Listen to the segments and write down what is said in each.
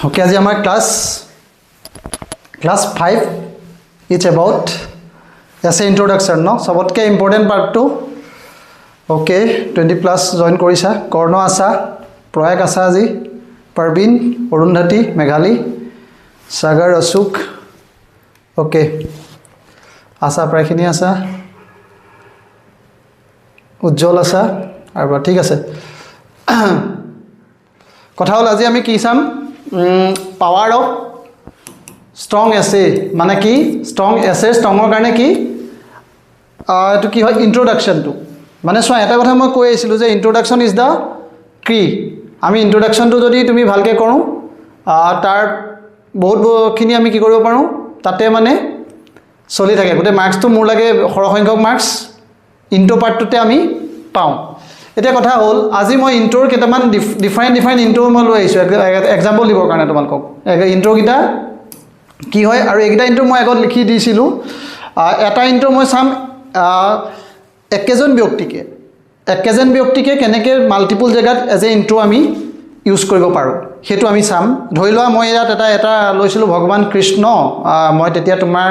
Okay, আজি আমাৰ class 5 it's about essay introduction no सबतके important part to okay 20 plus join কৰিছা কৰ্ণ আছা প্ৰয়াগ আছা আজি परवीन অৰুন্ধতী মেঘালী সাগৰ অশোক okay আছা প্ৰায়খিনি আছা উজ্জ্বল আছা আৰু ঠিক আছে কথা হল আজি আমি কি চাম power of strong essay মানে কি strong essay strongৰ কাৰণে কি এটো কি হয় introduction to মানে সো এটা কথা মই কৈ আছিলো যে introduction is the key আমি introduction to যদি তুমি ভালকে কৰো তাৰ বহুত খিনি আমি কি কৰিব পাৰো তাতে মানে চলি থাকে গটে মাৰ্কস তো মোৰ লাগে সৰহ সংখ্যক মাৰ্কস ইন্ট্ৰো পাৰ্টটোতে আমি পাও এটা কথা হল আজি মই ইন্ট্ৰোৰ কেটামান ডিফাৰেন্ট ইন্ট্ৰো মই লৈ আইছো এক্সাম্পল দিবৰ কাৰণে তোমালোকক ইন্ট্ৰো কিটা কি হয় আৰু এইটা ইন্ট্ৰো মই আগত লিখি দিছিলো এটা ইন্ট্ৰো মই চাম একেজন ব্যক্তিকে কেনেকে মাল্টিপল জায়গাত এজ এ ইন্ট্ৰো আমি ইউজ কৰিব পাৰো হেতু আমি চাম ধৰি লোৱা মই এটা লৈছিলো ভগৱান কৃষ্ণ মই তেতিয়া তোমাৰ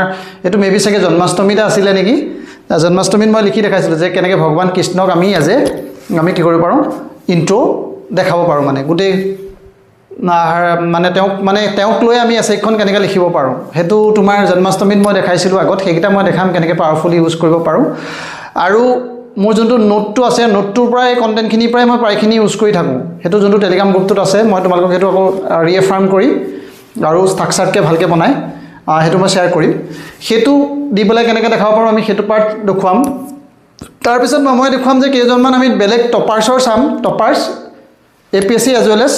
এটো মেবি সকে জন্মাষ্টমীতে আছিল নেকি জন্মাষ্টমীত মই লিখি দেখাইছিলো যে কেনেকে ভগৱান কৃষ্ণক আমি এজ এ আমি কি কৰিব পাৰো ইন্ট্ৰো দেখাব পাৰো মানে গুটে মানে তেওঁক লৈ আমি এছেখন কেনেকে লিখিব পাৰো হেতু তোমাৰ জন্মাষ্টমীত মই দেখাইছিলো আগত হেকিটা মই দেখাম কেনেকে পাৱাৰফুলি ইউজ কৰিব পাৰো আৰু মোৰ যোনটো নোটটো আছে নোটটোৰ পৰাই কন্টেন্ট খিনি পৰাই মই প্ৰায়খিনি ইউজ কৰি থাকো হেতু যোনটো টেলিগ্ৰাম গ্ৰুপটোত আছে মই তোমালোকক হেতু আকৌ ৰিএফাৰ্ম কৰি আৰু ষ্ট্ৰাকচাৰকে ভালকে বনাই হেতু মই শেয়াৰ কৰিম হেতু দি পেলাই কেনেকে দেখাব পাৰো আমি হেতু পাৰ্ট দেখুৱাম তাৰ পিছত মই দেখুৱাম যে কেজনমান আমি বেলেগ টপাৰ্ছৰ চাম toppers APSC as well as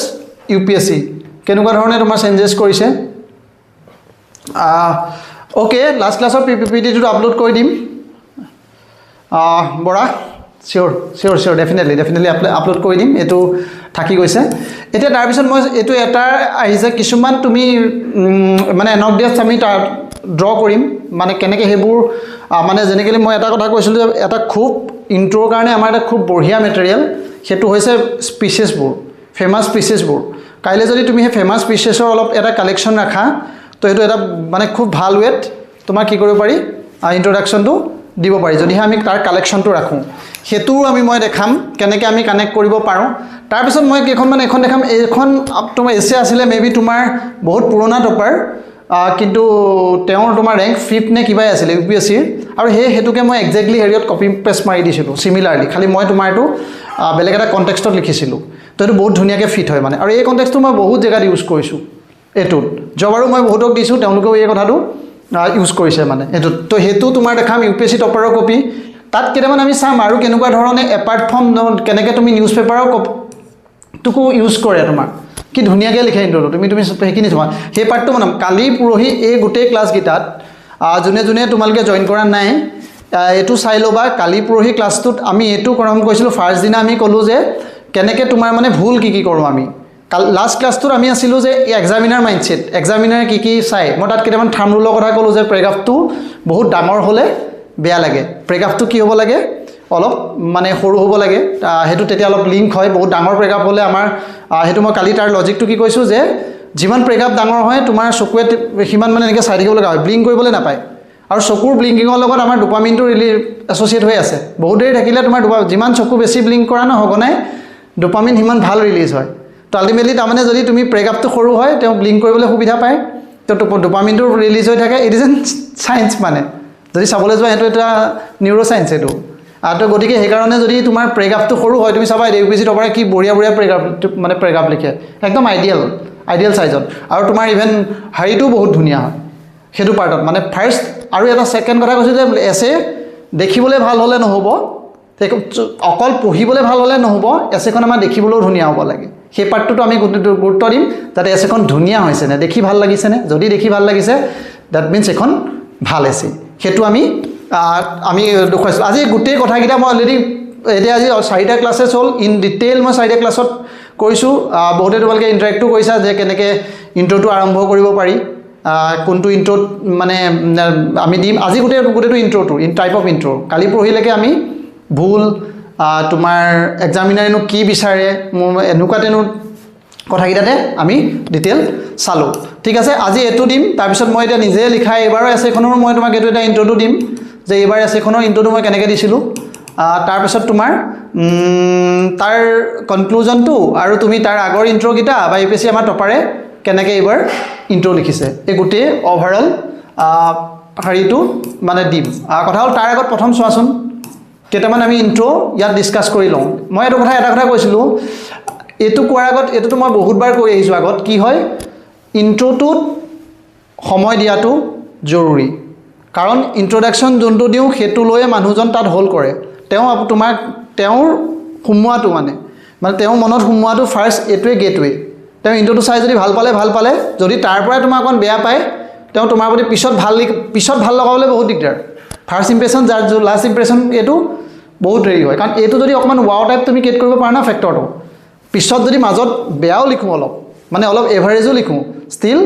UPSC কেনেকুৱা ধৰণে তোমাৰ চেঞ্জেস কৰিছে ওকে লাষ্ট ক্লাছৰ পিপিটিটো আপলোড কৰি দিম বৰা চিওৰ ডেফিনেটলি আপলোড কৰি দিম এটো থাকি গৈছে এতিয়া তাৰ পিছত মই এটো এটা আহিছে কিছুমান তুমি মানে এনক দিয়াছ আমি ড্ৰ কৰিম মানে কেনেকে হেবোৰ মানে জেনেকেলি মই এটা কথা কৈছিলো যে এটা খুব ইন্ট্ৰোৰ কাৰণে আমাৰ এটা খুব বঢ়িয়া মেটেৰিয়েল হেতু হৈছে স্পিচেছবোৰ ফেমাস স্পিচেছবোৰ কাইলে যদি তুমি হে ফেমাস স্পিচেছৰ অলপ এটা কালেকশন ৰাখা তো এটো এটা মানে খুব ভাল ওয়েট তোমাৰ কি কৰিব পাৰি ইন্ট্ৰোডাকশনটো দিব পাৰি যদি আমি তাৰ কালেকশনটো ৰাখো হেতু আমি মই দেখাম কেনেকে আমি কানেক্ট কৰিব পাৰো তাৰ পিছত মই কেখন মানে এখন দেখাম এইখন তোমাৰ এসে আছিলে মেবি তোমাৰ বহুত পুৰণা টপাৰ কিন্তু তেওঁৰ তোমাৰ ৰ্যাঙ্ক 5 নে কিবাই আছিল ইউপিএসসি আৰু হেতুকে মই এক্স্যাক্টলি হেৰিয়ত কপি পেস্ট মাৰি দিছিলো সিমিলাৰলি খালি মই তোমাৰটো বেলেগ এটা কনটেক্সটত লিখিছিলো তো এটো বহুত ধুনিয়াকে ফিট হয় মানে আৰু এই কনটেক্সটো মই বহুত জায়গাত ইউজ কৰিছো এটো জবাৰো মই বহুতক দিছো তেওঁলোকেও এই কথাটো ইউজ কৰিছে মানে এটো তো হেতু তোমাৰ দেখাম ইউপিএসসি টপাৰৰ কপি তাত কেটামান আমি চাম আৰু কেনেকুৱা ধৰণে এপাৰ্ট ফ্ৰম কেনেকে তুমি নিউজ পেপাৰৰ টুকু ইউজ কৰে তোমাৰ কি ধুনিয়াকে লিখে ইন্ট্ৰোটো তুমি হেকিনি তোমাৰ হে পাৰ্টটো মানে কালি পুৰহি এই গুটে ক্লাছ গিটাত জুনে তোমালকে জয়েন কৰা নাই এটো চাই লবা কালি পুৰহি ক্লাছটোত আমি এটো কৰাম কৈছিলো ফাৰ্স্ট দিনা আমি কলো যে কেনেকে তোমাৰ মানে ভুল কি কৰো আমি লাষ্ট ক্লাছটোত আমি আছিলো যে এক্সামিনাৰ মাইন্ডসেট এক্সামিনাৰ কি চাই মই তাত কেটামান থাম্ব ৰুলৰ কথা কলো যে প্ৰেগ্ৰাফটো বহুত ডাঙৰ হলে বেয়া লাগে প্ৰেগ্ৰাফটো কি হ'ব লাগে অলপ মানে সৰু হ'ব লাগে হেতু তেতিয়া অলপ লিংক হয় বহুত ডাঙৰ প্ৰেগ্ৰাফ হলে আমাৰ হেতু মই কালি তাৰ লজিকটো কি কৈছো যে যিমান প্ৰেগ্ৰাফ ডাঙৰ হয় তোমাৰ চকুৱে হিমান মানে এনেকে চাই থাকিব লগা হয় ব্লিংক কৰিবলৈ নাপায় আৰু চকুৰ ব্লিংকিংৰ লগত আমাৰ ডোপামিনটো এছ'চিয়েট হৈ আছে বহুত দেৰি থাকিলে তোমাৰ যিমান চকু বেছি ব্লিংক কৰা ন হগনাই ডোপামিন হিমান ভাল ৰিলিজ হয় তো আলটিমেটলি তাৰমানে যদি তুমি প্ৰেগ্ৰাফটো সৰু হয় তেওঁ ব্লিংক কৰিবলৈ সুবিধা পায় তো ডোপামিনটো ৰিলিজ হৈ থাকে ইট ইজ এন সায়েন্স মানে যদি চাবলৈ যোৱা হেতু এটা নিউৰো সায়েন্স এটো তো গতিকে সেই কাৰণে যদি তোমাৰ প্ৰেগ্ৰাফটো সৰু হয় তুমি চাবা ইউপিএসসি টপাৰে কি বঢ়িয়া প্ৰেগ্ৰাফ লিখে একদম আইডিয়াল সাইজত আৰু তোমাৰ ইভেন হাৰিটো বহুত ধুনিয়া হয় হেতু পাৰ্টত মানে ফাৰ্স্ট আৰু এটা সেকেন্ড কথা কৈছো যে এসে দেখিবলৈ ভাল হলে নহব অকল পঢ়িবলৈ ভাল হলে নহব এসেখন আমাৰ দেখিবলৈও ধুনিয়া হ'ব লাগে সেই পাৰ্টটো আমি গুৰুত্ব দিম যাতে এসেখন ধুনিয়া হৈছে নে দেখি ভাল লাগিছে নে যদি দেখি ভাল লাগিছে দ্যাট মিন্স এখন ভাল এসে হেতু আমি দেখুৱাইছো আজি গুটেই কথাকিটা মই অলৰেডি এতিয়া আজি 4টা ক্লাছেছ হ'ল ইন ডিটেইল মই 4টা ক্লাছত কৈছো বহুতে তোমালকে ইন্টাৰেক্টও কৰিছা যে কেনেকে ইন্ট্ৰোটো আৰম্ভ কৰিব পাৰি কোনটো ইন্ট্ৰোত মানে আমি দিম আজি গুটেটো ইন্ট্ৰোটো ইন টাইপ অফ ইন্ট্ৰো কালি পৰহিলৈকে আমি ভুল তোমাৰ এক্সামিনাৰেনো কি বিচাৰে মোৰ এনেকুৱা তেনো কথাকেইটাতে আমি ডিটেইল চালোঁ ঠিক আছে আজি এইটো দিম তাৰপিছত মই এতিয়া নিজে লিখা এইবাৰৰ এছেখনৰ মই তোমাক এইটো এটা ইন্ট্ৰটো দিম যে এইবাৰ এছেখনৰ ইন্ট্ৰটো মই কেনেকৈ দিছিলোঁ তাৰপিছত তোমাৰ তাৰ কনক্লুজনটো আৰু তুমি তাৰ আগৰ ইন্ট্ৰকেইটা বা UPSC আমাৰ টপাৰে কেনেকৈ এইবাৰ ইন্ট্ৰ লিখিছে এই গোটেই অভাৰঅল হেৰিটো মানে দিম কথা হ'ল তাৰ আগত প্ৰথম চোৱাচোন কেইটামান আমি ইন্ট্ৰ ইয়াত ডিছকাছ কৰি লওঁ মই এইটো কথা এটা কথা কৈছিলোঁ এইটো কোৱাৰ আগত এইটোতো মই বহুতবাৰ কৈ আহিছোঁ আগত কি হয় ইন্ট্ৰটোত সময় দিয়াটো জৰুৰী কাৰণ ইন্ট্ৰডাকশ্যন যোনটো দিওঁ সেইটো লৈয়ে মানুহজন তাত হোল্ড কৰে তোমাক তেওঁৰ সোমোৱাটো মানে তেওঁৰ মনত সোমোৱাটো ফাৰ্ষ্ট এইটোৱে গেটৱে তেওঁ ইন্ট্ৰটো চাই যদি ভাল পালে যদি তাৰ পৰাই তোমাৰ অকণ বেয়া পায় তেওঁ তোমাৰ প্ৰতি পিছত ভাল লগাবলৈ বহুত দিগদাৰ ফাৰ্ষ্ট ইম্প্ৰেশ্যন যাৰ লাষ্ট ইম্প্ৰেশ্যন এইটো বহুত হেৰি হয় কাৰণ এইটো যদি অকণমান ৱাও টাইপ তুমি ক্ৰিয়েট কৰিব পাৰা না ফেক্টৰটো পিছত যদি মাজত বেয়াও লিখোঁ অলপ এভাৰেজো লিখোঁ ষ্টিল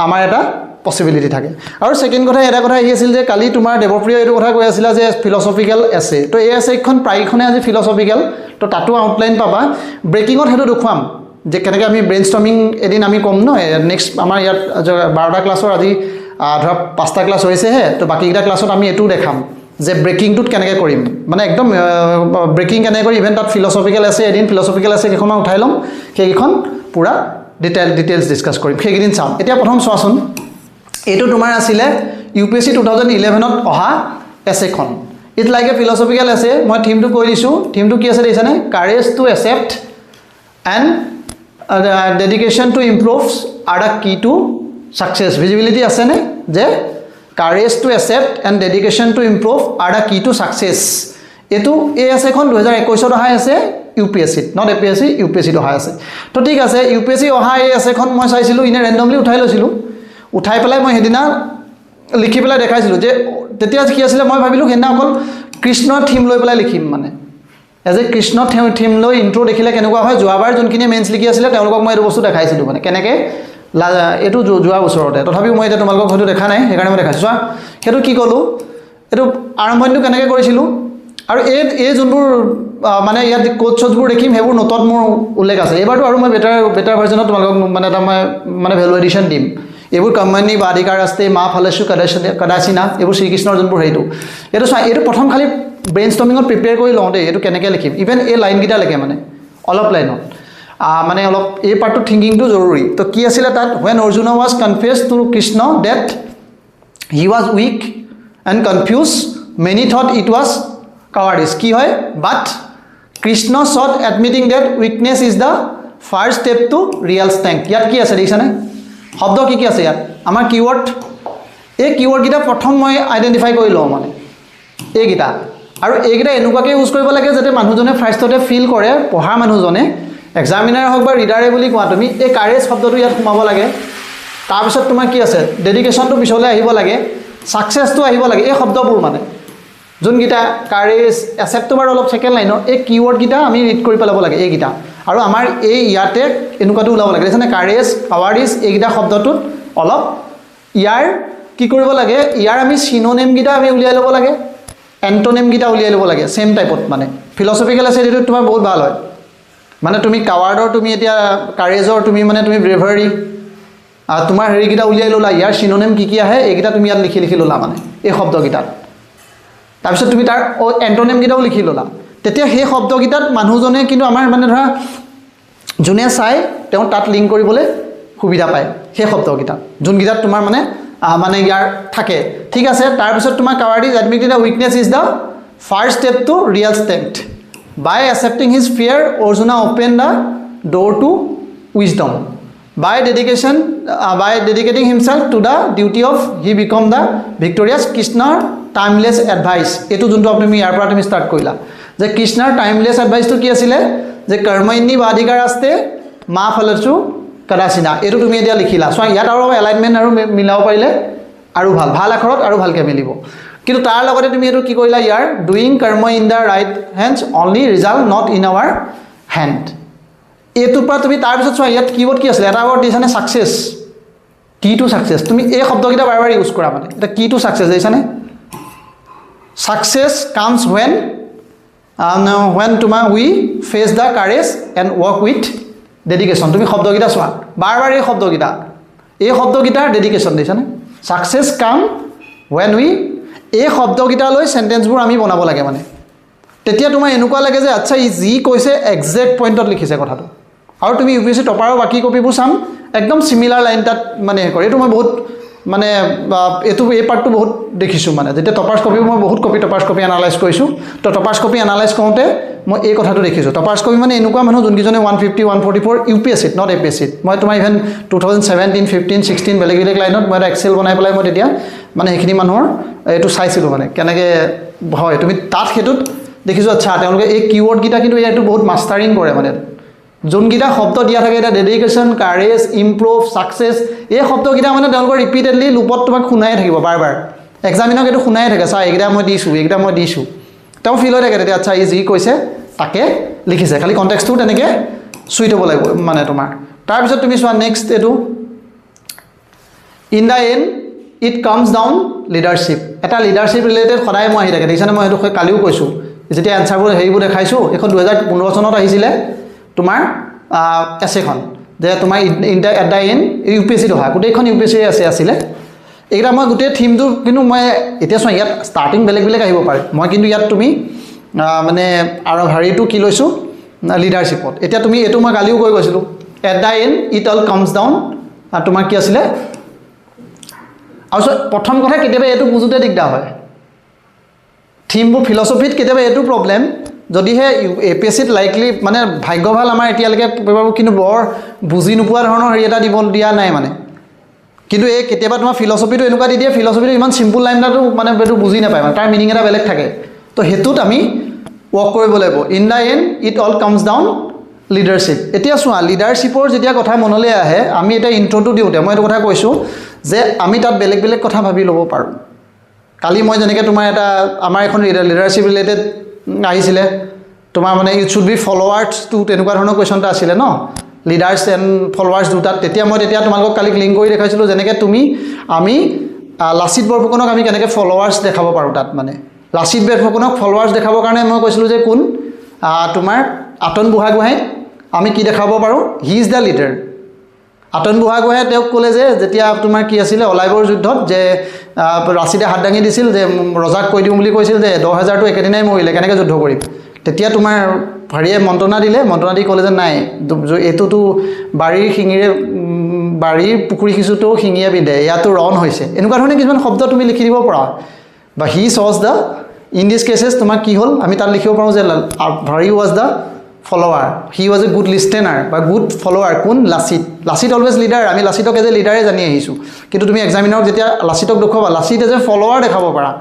আমাৰ এটা পচিবিলিটি থাকে আৰু ছেকেণ্ড কথা এটা কথা আহি আছিল যে কালি তোমাৰ দেৱপ্ৰিয় এইটো কথা কৈ আছিলা যে ফিলচফিকেল এছে তো এই এছেখন প্ৰায়খনে আজি ফিলচফিকেল তো তাতো আউটলাইন পাবা ব্ৰেকিঙত সেইটো দেখুৱাম যে কেনেকৈ আমি ব্ৰেইন ষ্টৰ্মিং এদিন আমি ক'ম ন নেক্সট আমাৰ ইয়াত 12টা ক্লাছৰ আজি ধৰা 5টা ক্লাছ হৈছেহে তো বাকীকেইটা ক্লাছত আমি এইটোও দেখাম যে ব্ৰেকিংটোত কেনেকৈ কৰিম মানে একদম ব্ৰেকিং কেনেকৈ কৰি ইভেন তাত ফিলচফিকেল এছে এদিন ফিলচফিকেল এছে কেইখনমান উঠাই ল'ম সেইকেইখন পূৰা ডিটেইলছ ডিছকাছ কৰিম সেইকেইদিন চাম এতিয়া প্ৰথম চোৱাচোন এইটো তোমাৰ আছিলে UPSC 2011ত অহা এছেখন it like a philosophical essay মই থিমটো কৈ দিছোঁ থিমটো কি আছে দেখিছানে courage to accept and dedication to improves are the key to success visibility আছেনে যে courage to accept and dedication to improve are the key to success এইটো এই এছেখন 2021ত অহা আছে UPSCত নট APSC UPSCত অহা আছে তো ঠিক আছে UPSC অহা এই এছেখন মই চাইছিলোঁ ইনে ৰেণ্ডমলি উঠাই লৈছিলোঁ উঠাই পেলাই মই সেইদিনা লিখি পেলাই দেখাইছিলোঁ যে তেতিয়া কি আছিলে মই ভাবিলোঁ সেইদিনা অকল কৃষ্ণৰ থিম লৈ পেলাই লিখিম মানে এজ এ কৃষ্ণ থিম লৈ ইন্ট্ৰ দেখিলে কেনেকুৱা হয় যোৱাবাৰ যোনখিনিয়ে মেইনছ লিখি আছিলে তেওঁলোকক মই এইটো বস্তু দেখাইছিলোঁ মানে কেনেকৈ এইটো যোৱা বছৰতে তথাপিও মই এতিয়া তোমালোকক হয়তো দেখা নাই সেইকাৰণে মই দেখাইছোঁ চোৱা সেইটো কি ক'লোঁ এইটো আৰম্ভণিটো কেনেকৈ কৰিছিলোঁ আৰু এই যোনবোৰ মানে ইয়াত কোটছবোৰ দেখিম সেইবোৰ নোটত মোৰ উল্লেখ আছে এইবাৰতো আৰু মই বেটাৰ ভাৰ্জনত তোমালোকক মানে এটা মই মানে ভেলু এডিশ্যন দিম এইবোৰ কম্যানী বাধিকাৰ ৰাস্তে মা ফালেচু কদাচিনা এইবোৰ শ্ৰীকৃষ্ণৰ যোনবোৰ সেইটো এইটো চোৱা এইটো প্ৰথম খালি ব্ৰেইন ষ্টৰ্মিঙত প্ৰিপেয়াৰ কৰি লওঁ দেই এইটো কেনেকৈ লিখিম ইভেন এই লাইনকেইটালৈকে মানে অলপ লাইনত মানে অলপ এই পাৰ্টটো থিংকিংটো জৰুৰী তো কি আছিলে তাত when Arjuna was confuse to Krishna that he was weak and confuse many thought it was cowardice কি হয় but Krishna showed admitting that weakness is the first step to real strength ইয়াত কি আছে দেখিছানে শব্দ কি আছে ইয়াত আমাৰ কিৱৰ্ড এই কিৱৰ্ডকেইটা প্ৰথম মই আইডেণ্টিফাই কৰি লওঁ মানে এইকেইটা আৰু এইকেইটা এনেকুৱাকৈ ইউজ কৰিব লাগে যাতে মানুহজনে ফাৰ্ষ্টতে ফিল কৰে পঢ়া মানুহজনে এক্সামিনাৰ হওক বা ৰিডাৰে বুলি কোৱা তুমি এই কাৰেজ শব্দটো ইয়াত সোমাব লাগে তাৰপিছত তোমাৰ কি আছে ডেডিকেশ্যনটো পিছলৈ আহিব লাগে ছাকচেছটো আহিব লাগে এই শব্দবোৰ মানে যোনকেইটা কাৰেজ এচেপ্টটো বাৰু অলপ ছেকেণ্ড লাইনৰ এই কিৱৰ্ডকেইটা আমি ৰিড কৰি পেলাব লাগে এইকেইটা আৰু আমাৰ এই ইয়াতে এনেকুৱাটো ওলাব লাগে দেখিছেনে কাৰেজ কাৱাৰ্ডিছ এইকেইটা শব্দটোত অলপ ইয়াৰ কি কৰিব লাগে ইয়াৰ আমি চিনোনেমকেইটা আমি উলিয়াই ল'ব লাগে এণ্টনেমকেইটা উলিয়াই ল'ব লাগে ছেম টাইপত মানে ফিলচফিকেল আছে এইটো তোমাৰ বহুত ভাল হয় মানে তুমি কাৱাৰ্ডৰ তুমি এতিয়া কাৰেজৰ তুমি মানে তুমি ব্ৰেভাৰী তোমাৰ হেৰিকেইটা উলিয়াই ল'লা ইয়াৰ চিনোনেম কি আহে এইকেইটা তুমি ইয়াত লিখি ল'লা মানে এই শব্দকেইটাত তাৰপিছত তুমি তাৰ এণ্টনেমকেইটাও লিখি ল'লা তেতিয়া সেই শব্দকেইটাত মানুহজনে কিন্তু আমাৰ মানে ধৰা যোনে চাই তেওঁ তাত লিংক কৰিবলৈ সুবিধা পায় সেই শব্দকেইটাত যোনকেইটাত তোমাৰ মানে মানে ইয়াৰ থাকে ঠিক আছে তাৰপিছত তোমাৰ cowardice admitting the weakness is the first step to real strength by accepting his fear Arjuna open the door to wisdom by dedicating himself to the duty of he become the victorious কৃষ্ণৰ timeless advice এইটো যোনটো তুমি ইয়াৰ পৰা তুমি start কৰিলা যে কৃষ্ণৰ টাইমলেছ এডভাইচটো কি আছিলে যে কৰ্মণ্যি বাধিকাৰ ৰাস্তে মা ফলেচু কদাচিনা এইটো তুমি এতিয়া লিখিলা চোৱা ইয়াত আৰু এলাইনমেণ্ট আৰু মিলাব পাৰিলে আৰু ভাল আখৰত আৰু ভালকৈ মিলিব কিন্তু তাৰ লগতে তুমি এইটো কি কৰিলা your doing karma in the right hands only result not in our hand এইটোৰ পৰা তুমি তাৰপিছত চোৱা ইয়াত কিৱৰ্ড কি আছিলে এটা ৱৰ্ড দিছানে ছাকচেছ কি টু ছাকচেছ তুমি এই শব্দকেইটা বাৰে বাৰে ইউজ কৰা মানে এটা কি টু ছাকচেছ দিছানে ছাকচেছ কামছ when তোমাৰ we face the courage and work with dedication তুমি শব্দকেইটা চোৱা বাৰ বাৰ এই শব্দকেইটাৰ ডেডিকেশ্যন দেখিছানে ছাকচেছ কাম ৱেন উই এই শব্দকেইটালৈ চেণ্টেঞ্চবোৰ আমি বনাব লাগে মানে তেতিয়া তোমাৰ এনেকুৱা লাগে যে আচ্ছা ই যি কৈছে একজেক্ট পইণ্টত লিখিছে কথাটো আৰু তুমি UPSC টপাৰৰ বাকী কপিবোৰ চাম একদম সিমিলাৰ লাইন তাত মানে কৰে এইটো মই বহুত মানে এইটো এই পাৰ্টটো বহুত দেখিছোঁ মানে যেতিয়া টপাৰ্ছ কপি মই বহুত টপাৰ্ছ কপি এনালাইজ কৰিছোঁ তো টপাৰ্ছ কপি এনালাইজ কৰোঁতে মই এই কথাটো দেখিছোঁ টপাৰ্ছ কপি মানে এনেকুৱা মানুহ যোনকেইজনে 150 144 UPSCত নট APSCত মই তোমাৰ ইভেন 2017 15 16 বেলেগ বেলেগ লাইনত মই এটা এক্সেল বনাই পেলাই মই তেতিয়া মানে সেইখিনি মানুহৰ এইটো চাইছিলোঁ মানে কেনেকৈ হয় তুমি তাত সেইটোত দেখিছোঁ আচ্ছা তেওঁলোকে এই কিৱৰ্ডকেইটা কিন্তু এইটো বহুত মাষ্টাৰিং কৰে মানে যোনকেইটা শব্দ দিয়া থাকে এটা ডেডিকেশ্যন কাৰেজ ইম্প্ৰুভ ছাকচেছ এই শব্দকেইটা মানে তেওঁলোকৰ ৰিপিটেডলি লুপত তোমাক শুনাই থাকিব বাৰ বাৰ এক্সামিনক এইটো শুনাই থাকে চা এইকেইটা মই দিছোঁ তেওঁ ফিল হৈ থাকে তেতিয়া আচ্ছা ই যি কৈছে তাকে লিখিছে খালি কণ্টেক্সটো তেনেকৈ চুইট হ'ব লাগিব মানে তোমাৰ তাৰপিছত তুমি চোৱা নেক্সট এইটো in the and it comes down leadership এটা লিডাৰশ্বিপ ৰিলেটেড সদায় মই আহি থাকে দেখিছানে মই সেইটো কালিও কৈছোঁ যেতিয়া এনচাৰবোৰ হেৰিবোৰ দেখাইছোঁ এইখন 2015 চনত আহিছিলে তোমাৰ এছেখন যে তোমাৰ এট দ্য এণ্ড UPSCত অহা গোটেইখন UPSC আছিলে এইকেইটা মই গোটেই থিমটো কিন্তু মই এতিয়া চোৱা ইয়াত ষ্টাৰ্টিং বেলেগ বেলেগ আহিব পাৰে মই কিন্তু ইয়াত তুমি মানে আৰু হেৰিটো কি লৈছোঁ লিডাৰশ্বিপত এতিয়া তুমি এইটো মই কালিও কৈ গৈছিলোঁ at the and it all comes down তোমাৰ কি আছিলে আৰু প্ৰথম কথা কেতিয়াবা এইটো বুজোতে দিগদাৰ হয় থিমবোৰ ফিলচফিত কেতিয়াবা এইটো প্ৰব্লেম যদিহে APSCত লাইকলি মানে ভাগ্য ভাল আমাৰ এতিয়ালৈকে পেপাৰবোৰ কিন্তু বৰ বুজি নোপোৱা ধৰণৰ হেৰি এটা দিয়া নাই মানে কিন্তু এই কেতিয়াবা তোমাৰ ফিলচফিটো এনেকুৱা দি দিয়ে ফিলচফিটো ইমান চিম্পুল লাইন এটাটো মানে এইটো বুজি নাপায় মানে তাৰ মিনিং এটা বেলেগ থাকে তো সেইটোত আমি ৱৰ্ক কৰিব লাগিব in the and it all comes down leadership এতিয়া চোৱা লিডাৰশ্বিপৰ যেতিয়া কথা মনলৈ আহে আমি এতিয়া ইণ্ট্ৰ'টো দিওঁতে মই এইটো কথা কৈছোঁ যে আমি তাত বেলেগ বেলেগ কথা ভাবি ল'ব পাৰোঁ কালি মই যেনেকৈ তোমাৰ এটা আমাৰ এখন লিডাৰশ্বিপ ৰিলেটেড আহিছিলে তোমাৰ মানে ইট শুড বি ফলোৱাৰ্ছটো তেনেকুৱা ধৰণৰ কুৱেশ্যন এটা আছিলে ন লিডাৰ্ছ এণ্ড ফলোৱাৰ্ছ দুটাত তেতিয়া তোমালোকক কালি লিংক কৰি দেখাইছিলোঁ যেনেকৈ আমি লাচিত বৰফুকনক আমি কেনেকৈ ফলোৱাৰ্ছ দেখাব পাৰোঁ তাত মানে লাচিত বৰফুকনক ফলোৱাৰ্ছ দেখাবৰ কাৰণে মই কৈছিলোঁ যে কোন তোমাৰ আতন বুঢ়াগোহাঁইক আমি কি দেখাব পাৰোঁ হি ইজ দ্য লিডাৰ আতন বুঢ়াগোহাঁয়ে তেওঁক ক'লে যে যেতিয়া তোমাৰ কি আছিলে অলাইবৰ যুদ্ধত যে লাচিতে হাত দাঙি দিছিল যে ৰজাক কৈ দিওঁ বুলি কৈছিল যে 10,000টো একেদিনাই মৰিলে কেনেকৈ যুদ্ধ কৰিম তেতিয়া তোমাৰ হেৰিয়ে মন্ত্ৰণা দি ক'লে যে নাই এইটোতো বাৰীৰ পুখুৰী সিঁচোতেও শিঙিয়ে বিন্ধে ইয়াতো ৰণ হৈছে এনেকুৱা ধৰণে কিছুমান শব্দ তুমি লিখি দিব পাৰা বা he chose the in this cases তোমাৰ কি হ'ল আমি তাত লিখিব পাৰোঁ যে Harry was the follower he was a good listener বা গুড ফলোৱাৰ কোন লাচিত অলৱেজ লিডাৰ আমি লাচিতক এজ এ লিডাৰে জানি আহিছোঁ কিন্তু তুমি এক্সামিনাৰক যেতিয়া লাচিতক দেখুৱাবা লাচিত এজ এ ফলোৱাৰ দেখাব পাৰা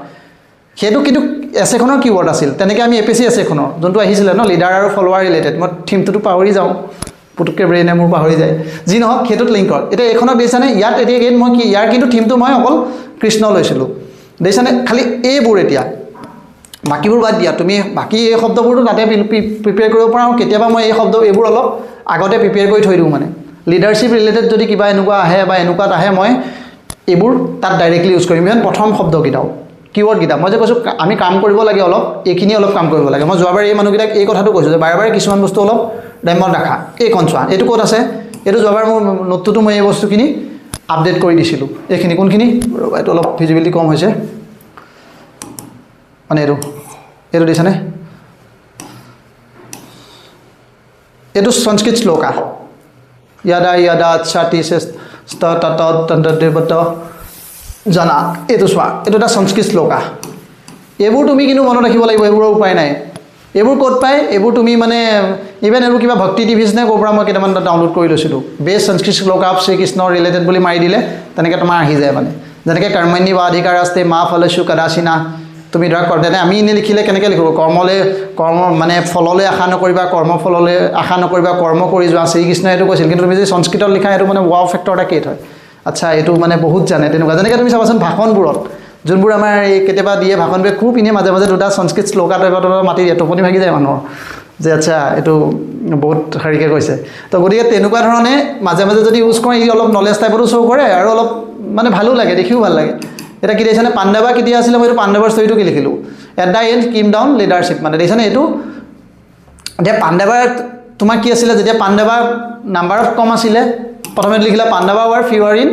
সেইটো কিন্তু এছেখনৰ কিৱৰ্ড আছিল তেনেকৈ আমি APSC এছেখনৰ যোনটো আহিছিলে ন লিডাৰ আৰু ফলোৱাৰ ৰিলেটেড মই থিমটোতো পাহৰি যাওঁ পুতুককৈ ব্ৰেইনে মোৰ পাহৰি যায় যি নহওক সেইটোত লিংক কৰে এতিয়া এইখনত দেখিছানে ইয়াত এতিয়া গেইন মই কি ইয়াৰ কিন্তু থিমটো মই অকল কৃষ্ণ লৈছিলোঁ দেখিছানে খালি এইবোৰ এতিয়া বাকীবোৰ বাদ দিয়া তুমি বাকী এই শব্দবোৰতো তাতে প্ৰিপেয়াৰ কৰিব পাৰা আৰু কেতিয়াবা মই এই শব্দ এইবোৰ অলপ আগতে প্ৰিপেয়াৰ কৰি থৈ দিওঁ মানে লিডাৰশ্বিপ ৰিলেটেড যদি কিবা এনেকুৱা আহে বা এনেকুৱাত আহে মই এইবোৰ তাত ডাইৰেক্টলি ইউজ কৰিম ইভেন প্ৰথম শব্দকেইটাও কিৱৰ্ডকেইটা মই যে কৈছোঁ আমি কাম কৰিব লাগে অলপ এইখিনি অলপ কাম কৰিব লাগে মই যোৱাবাৰ এই মানুহকেইটাক এই কথাটো কৈছোঁ যে বাৰে বাৰে কিছুমান বস্তু অলপ ডেমত ৰাখা এইখন চোৱা এইটো ক'ত আছে এইটো যোৱাবাৰ মোৰ নোটটোতো মই এই বস্তুখিনি আপডেট কৰি দিছিলোঁ এইখিনি কোনখিনি এইটো অলপ ভিজিবিলিটি কম হৈছে মানে এইটো দিছেনে এইটো সংস্কৃত শ্লোকা ইয়াদা ছাতি দেৱত জানা এইটো চোৱা এইটো এটা সংস্কৃত শ্লোকা এইবোৰ তুমি কিন্তু মনত ৰাখিব লাগিব এইবোৰৰ উপায় নাই এইবোৰ ক'ত পায় এইবোৰ তুমি মানে ইভেন এইবোৰ কিবা ভক্তি টিভিছ নে ক'ৰ পৰা মই কেইটামান ডাউনলোড কৰি লৈছিলোঁ বেষ্ট সংস্কৃত শ্লোকা অফ শ্ৰীকৃষ্ণৰ ৰিলেটেড বুলি মাৰি দিলে তেনেকৈ তোমাৰ আহি যায় মানে যেনেকৈ কৰ্মণ্য বা অধিকাৰ আস্তে মা ফলেষু কদাচিনা তুমি ধৰা তেনে আমি এনেই লিখিলে কেনেকৈ লিখিব কৰ্ম মানে ফললৈ আশা নকৰিবা কৰ্মফললৈ আশা নকৰিবা কৰ্ম কৰি যোৱা শ্ৰীকৃষ্ণই এইটো কৈছিল কিন্তু তুমি যদি সংস্কৃতত লিখা এইটো মানে ৱাও ফেক্টৰ এটা কেইট হয় আচ্ছা এইটো মানে বহুত জানে তেনেকুৱা যেনেকৈ তুমি চাবাচোন ভাষণবোৰত যোনবোৰ আমাৰ এই কেতিয়াবা দিয়ে ভাষণবোৰে খুব এনেই মাজে মাজে দুটা সংস্কৃত শ্লোকা টাইপত মাতি দিয়ে টোপনি ভাগি যায় মানুহৰ যে আচ্ছা এইটো বহুত হেৰিকৈ কৈছে তো গতিকে তেনেকুৱা ধৰণে মাজে মাজে যদি ইউজ কৰে ই অলপ নলেজ টাইপতো শ্ব' কৰে আৰু অলপ মানে ভালো লাগে দেখিও ভাল লাগে এটা কি দেখিছেনে পাণ্ডাবা কেতিয়া আছিলে মই এইটো পাণ্ডাবাৰ ষ্টৰিটো কি লিখিলোঁ at the end came down leadership মানে দেখিছেনে এইটো এতিয়া পাণ্ডাবাৰ তোমাৰ কি আছিলে যেতিয়া পাণ্ডৱা নাম্বাৰত কম আছিলে প্ৰথমে লিখিলা Pandava were fewer in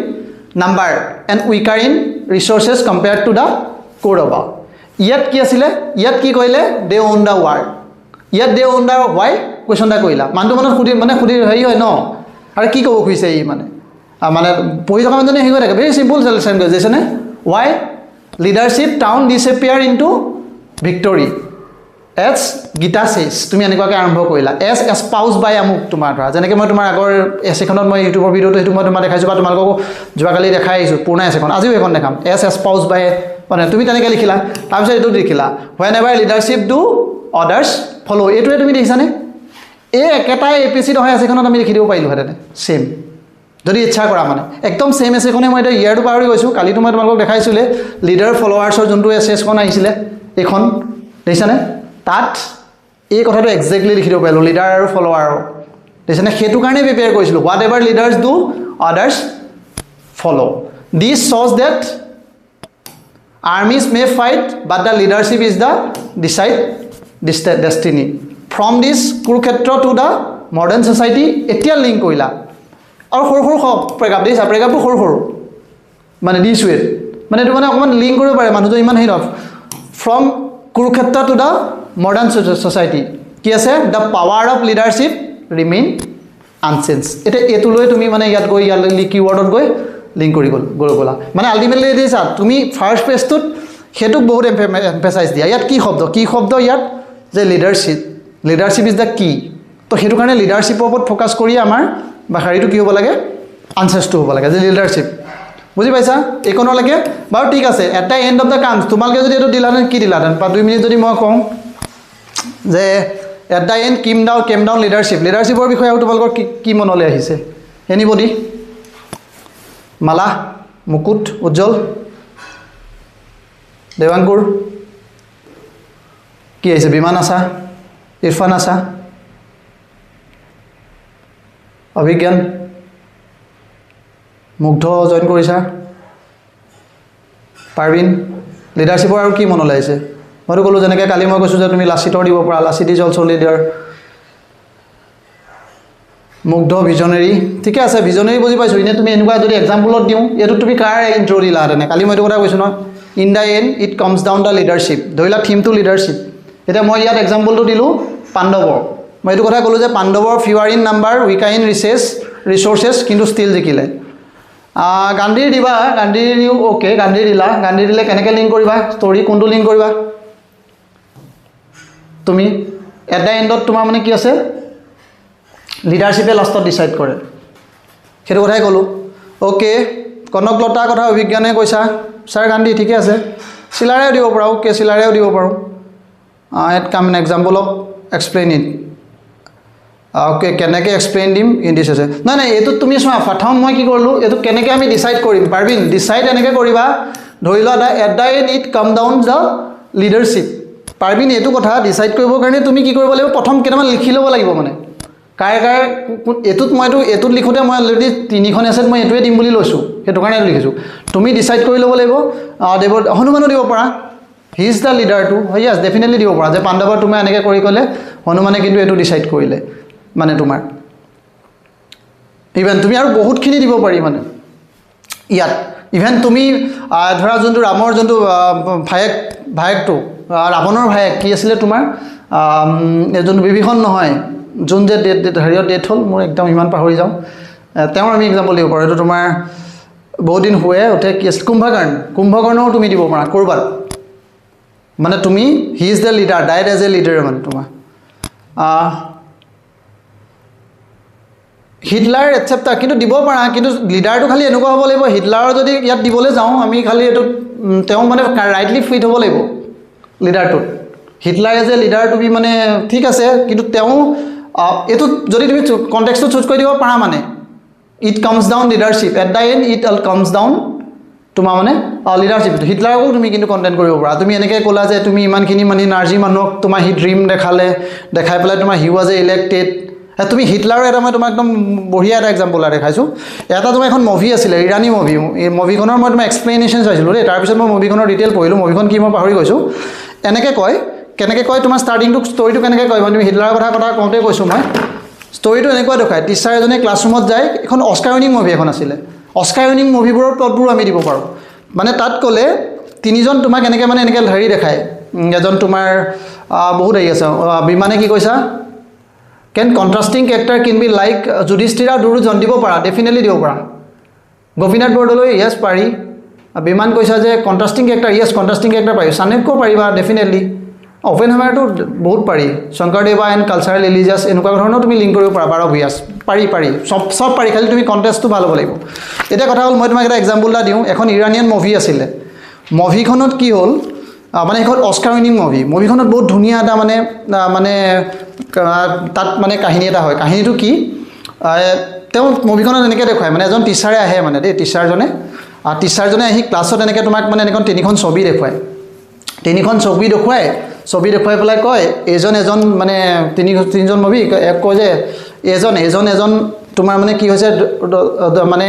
number and weaker in resources compared to the Kaurava ইয়াত কি আছিলে ইয়াত কি কৰিলে দে অন দ্য ৱাৰ ইয়াত দে অন দ্য ৱাই কুৱেশ্যন এটা কৰিলা মানুহটো মনত সুধি হেৰি হয় ন আৰু কি ক'ব খুজিছে ই মানে পঢ়ি থকা মানুহজনে হেৰি হৈ থাকে ভেৰি চিম্পল চেণ্টেঞ্চ দিছেনে why leadership town disappear into victory as Gita says তুমি এনেকুৱাকৈ আৰম্ভ কৰিলা এজ এছপাউজ বাই আমুক তোমাৰ ধৰা যেনেকৈ মই তোমাৰ আগৰ এছেখনত মই ইউটিউবৰ ভিডিঅ'টো সেইটো মই তোমাক দেখাইছোঁ বা তোমালোককো যোৱাকালি দেখাই আহিছোঁ পুৰণা এছেখন আজিও এখন দেখাম এজ এছপাউজ বাই মানে তুমি তেনেকৈ লিখিলা তাৰপিছত এইটো লিখিলা whenever leadership do others follow' এইটোৱে তুমি দেখিছানে এই একেটাই APSC নহয় এছেখনত আমি লিখি দিব পাৰিলোঁহেঁতেন ছেইম যদি ইচ্ছা কৰা মানে একদম ছেইম এছেখনে মই এতিয়া ইয়াৰটো পাহৰি গৈছোঁ কালিতো মই তোমালোকক দেখাইছিলে লিডাৰ ফলোৱাৰ্ছৰ যোনটো এছেখন আহিছিলে এইখন দেখিছানে তাত এই কথাটো একজেক্টলি লিখি দিব পাৰিলোঁ লিডাৰ আৰু ফলোৱাৰৰ দেখিছানে সেইটো কাৰণে প্ৰিপেয়াৰ কৰিছিলোঁ whatever leaders do others follow' this শ্ব'জ that armies may fight but the leadership is the decide destiny from this Kurukshetra to the modern society এতিয়া লিংক কৰিলা আৰু সৰু প্ৰেগাপ দেখিছা প্ৰেগাপটো সৰু মানে দিছ ৱেট মানে এইটো মানে অকণমান লিংক কৰিব পাৰে মানুহটো ইমান হেৰি নহয় from Kurukshetra to the modern society কি আছে the power of leadership remain unchange এতিয়া এইটো লৈ তুমি মানে ইয়াত গৈ ইয়ালৈ কিৱৰ্ডত গৈ লিংক কৰি গ'লা মানে আল্টিমেটলি দেখিছা তুমি ফাৰ্ষ্ট পেজটোত সেইটোক বহুত এম্ফেচাইজ দিয়া ইয়াত কি শব্দ ইয়াত যে লিডাৰশ্বিপ ইজ দ্য কি তো সেইটো কাৰণে লিডাৰশ্বিপৰ ওপৰত ফ'কাছ কৰি আমাৰ বা শাৰীটো কি হ'ব লাগে আনচেছটো হ'ব লাগে যে লিডাৰশ্বিপ বুজি পাইছা এইকণলৈকে বাৰু ঠিক আছে at the and of the comes তোমালোকে যদি এইটো দিলাহেঁতেন কি দিলাহেঁতেন বা 2 মিনিট যদি মই কওঁ যে at the end came down লিডাৰশ্বিপৰ বিষয়ে আৰু তোমালোকৰ কি মনলৈ আহিছে এনিবডি মালা মুকুট উজ্জ্বল দেৱাংকুৰ কি আহিছে বিমান আছা ইৰফান আছা অভিজ্ঞান মুগ্ধ জইন কৰিছা পাৰবিন লিডাৰশ্বিপৰ আৰু কি মনলৈ আহিছে মইতো ক'লোঁ যেনেকৈ কালি মই কৈছোঁ যে তুমি লাচিতৰ দিব পৰা লাচিত ইজ অলছ' লিডাৰ মুগ্ধ ভিজনেৰী ঠিকে আছে ভিজনেৰী বুজি পাইছোঁ এনেই তুমি এনেকুৱা যদি এক্সাম্পলত দিওঁ এইটো তুমি কাৰ ইণ্ট্ৰ দিলাহেঁতেনে কালি মই এইটো কথা কৈছোঁ নহয় in the and it comes down the leadership ধৰিলা থিমটো লিডাৰশ্বিপ এতিয়া মই ইয়াত এক্সাম্পলটো দিলোঁ পাণ্ডৱৰ মই এইটো কথা ক'লোঁ যে পাণ্ডৱৰ fewer in number weaker in resources কিন্তু ষ্টিল জিকিলে গান্ধীৰ দিবা গান্ধীৰ অ'কে গান্ধীৰ দিলা গান্ধীৰ দিলে কেনেকৈ লিংক কৰিবা ষ্টৰি কোনটো লিংক কৰিবা তুমি এট দ্য এণ্ডত তোমাৰ মানে কি আছে লিডাৰশ্বিপে লাষ্টত ডিচাইড কৰে সেইটো কথাই ক'লোঁ অ'কে কনকলতাৰ কথা অভিজ্ঞানে কৈছা ছাৰ গান্ধী ঠিকে আছে চিলাৰেও দিব পাৰোঁ অ'কে চিলাৰেও দিব পাৰোঁ এট কাম an example of explain it okay কেনেকৈ এক্সপ্লেইন দিম ইন দিছ আছে নাই এইটোত তুমি চোৱা প্ৰথম মই কি কৰিলোঁ এইটো কেনেকৈ আমি ডিচাইড কৰিম পাৰবিন ডিচাইড এনেকৈ কৰিবা ধৰি লোৱা এট দ্য এণ্ড ইট কাম ডাউন দ্য লিডাৰশ্বিপ পাৰবিন এইটো কথা ডিচাইড কৰিবৰ কাৰণে তুমি কি কৰিব লাগিব প্ৰথম কেইটামান লিখি ল'ব লাগিব মানে কাৰ এইটোত লিখোঁতে মই অলৰেডি 3খন এছেট মই এইটোৱে দিম বুলি লৈছোঁ সেইটো কাৰণে লিখিছোঁ তুমি ডিচাইড কৰি ল'ব লাগিব হনুমানো দিব পাৰা হি ইজ দ্য লিডাৰটো য়েছ ডেফিনেটলি দিব পাৰা যে পাণ্ডৱৰ তুমি এনেকৈ কৰি ক'লে হনুমানে কিন্তু এইটো ডিচাইড কৰিলে মানে তোমাৰ ইভেন তুমি আৰু বহুতখিনি দিব পাৰি মানে ইয়াত ইভেন তুমি ধৰা যোনটো ৰামৰ যোনটো ভায়েকটো ৰাৱণৰ ভায়েক কি আছিলে তোমাৰ যোনটো বিভীষণ নহয় যোন যে হেৰিয়ত ডেথ হ'ল মোৰ একদম ইমান পাহৰি যাওঁ তেওঁৰ আমি এক্সাম্পল দিব পাৰোঁ এইটো তোমাৰ বহুত দিন শুৱে উঠে কি আছিলে কুম্ভকৰ্ণও তুমি দিব পাৰা ক'ৰবাত মানে তুমি he is the leader died as a leader মানে তোমাৰ হিটলাৰ এটচেপ্টাৰ কিন্তু দিব পাৰা কিন্তু লিডাৰটো খালি এনেকুৱা হ'ব লাগিব হিটলাৰৰ যদি ইয়াত দিবলৈ যাওঁ আমি খালি এইটোত তেওঁ মানে ৰাইটলি ফিট হ'ব লাগিব লিডাৰটোত হিটলাৰ এজ এ লিডাৰ তুমি মানে ঠিক আছে কিন্তু তেওঁ এইটোত যদি তুমি কণ্টেক্সটো চুজ কৰি দিব পাৰা মানে it comes down leadership at the and it comes down তোমাৰ মানে লিডাৰশ্বিপ হিটলাৰকো তুমি কিন্তু কণ্টেণ্ট কৰিব পাৰা তুমি এনেকৈ ক'লা যে তুমি ইমানখিনি মানে নাৰ্জি মানুহক তোমাৰ হি ড্ৰিম দেখাই পেলাই তোমাৰ হি ৱাজ এ ইলেক্টেড তুমি হিটলাৰৰ এটা মই তোমাক একদম বঢ়িয়া এটা এক্সাম্পল দেখাইছোঁ এটা তোমাৰ এখন মুভি আছিলে ইৰাণী মুভি এই মুভিখনৰ মই তোমাৰ এক্সপ্লেনেশ্যন চাইছিলোঁ দেই তাৰপিছত মই মুভিখনৰ ডিটেইল পঢ়িলোঁ মুভিখন কি মই পাহৰি গৈছোঁ এনেকৈ কয় কেনেকৈ কয় তোমাৰ ষ্টাৰ্টিংটো ষ্টৰিটো কেনেকৈ কয় মানে তুমি হিটলাৰৰ কথা কওঁতে কৈছোঁ মই ষ্টৰিটো এনেকুৱা দেখুৱায় টিচাৰ এজনে ক্লাছৰুমত যায় এখন অস্কাৰ উইনিং মুভি এখন আছিলে অস্কাৰ উইনিং মুভিবোৰৰ প্লটবোৰ আমি দিব পাৰোঁ মানে তাত ক'লে তিনিজন তোমাক এনেকৈ মানে এনেকৈ হেৰি দেখায় এজন তোমাৰ বহুত হেৰি আছে বিমানে কি কৈছা can contrasting character can be like Yudhishthira আৰু দুৰ্যোধন দিব পাৰা ডেফিনেটলি দিব পাৰা গোপীনাথ বৰদলৈ য়েছ পাৰি বিমান কৈছা যে কণ্ট্ৰাষ্টিং কেৰেক্টাৰ য়েছ কণ্ট্ৰাষ্টিং কেৰেক্টাৰ পাৰি চাণক্য পাৰিবা ডেফিনেটলি অপেনহাইমাৰটো বহুত পাৰি শংকৰদেৱা এণ্ড কালচাৰেল ৰিলিজিয়াছ এনেকুৱা ধৰণৰ তুমি লিংক কৰিব পাৰা বাৰ অভিয়াছ পাৰি চব পাৰি খালি তুমি কণ্টেষ্টটো ভাল হ'ব লাগিব এতিয়া কথা হ'ল মই তোমাক এটা এক্সাম্পল এটা দিওঁ এখন ইৰাণিয়ান মুভি আছিলে মুভিখনত কি হ'ল মানে এখন অস্কাৰ উইনিং মুভিখনত বহুত ধুনীয়া এটা মানে তাত মানে কাহিনী এটা হয় কাহিনীটো কি তেওঁ মুভিখনত এনেকৈ দেখুৱায় মানে এজন টিচাৰে আহে মানে দেই টিচাৰজনে আহি ক্লাছত এনেকৈ তোমাক মানে এনেখন তিনিখন ছবি দেখুৱায় ছবি দেখুৱাই পেলাই কয় এজন মানে তিনিজন মুভি কয় যে এজন তোমাৰ মানে কি হৈছে মানে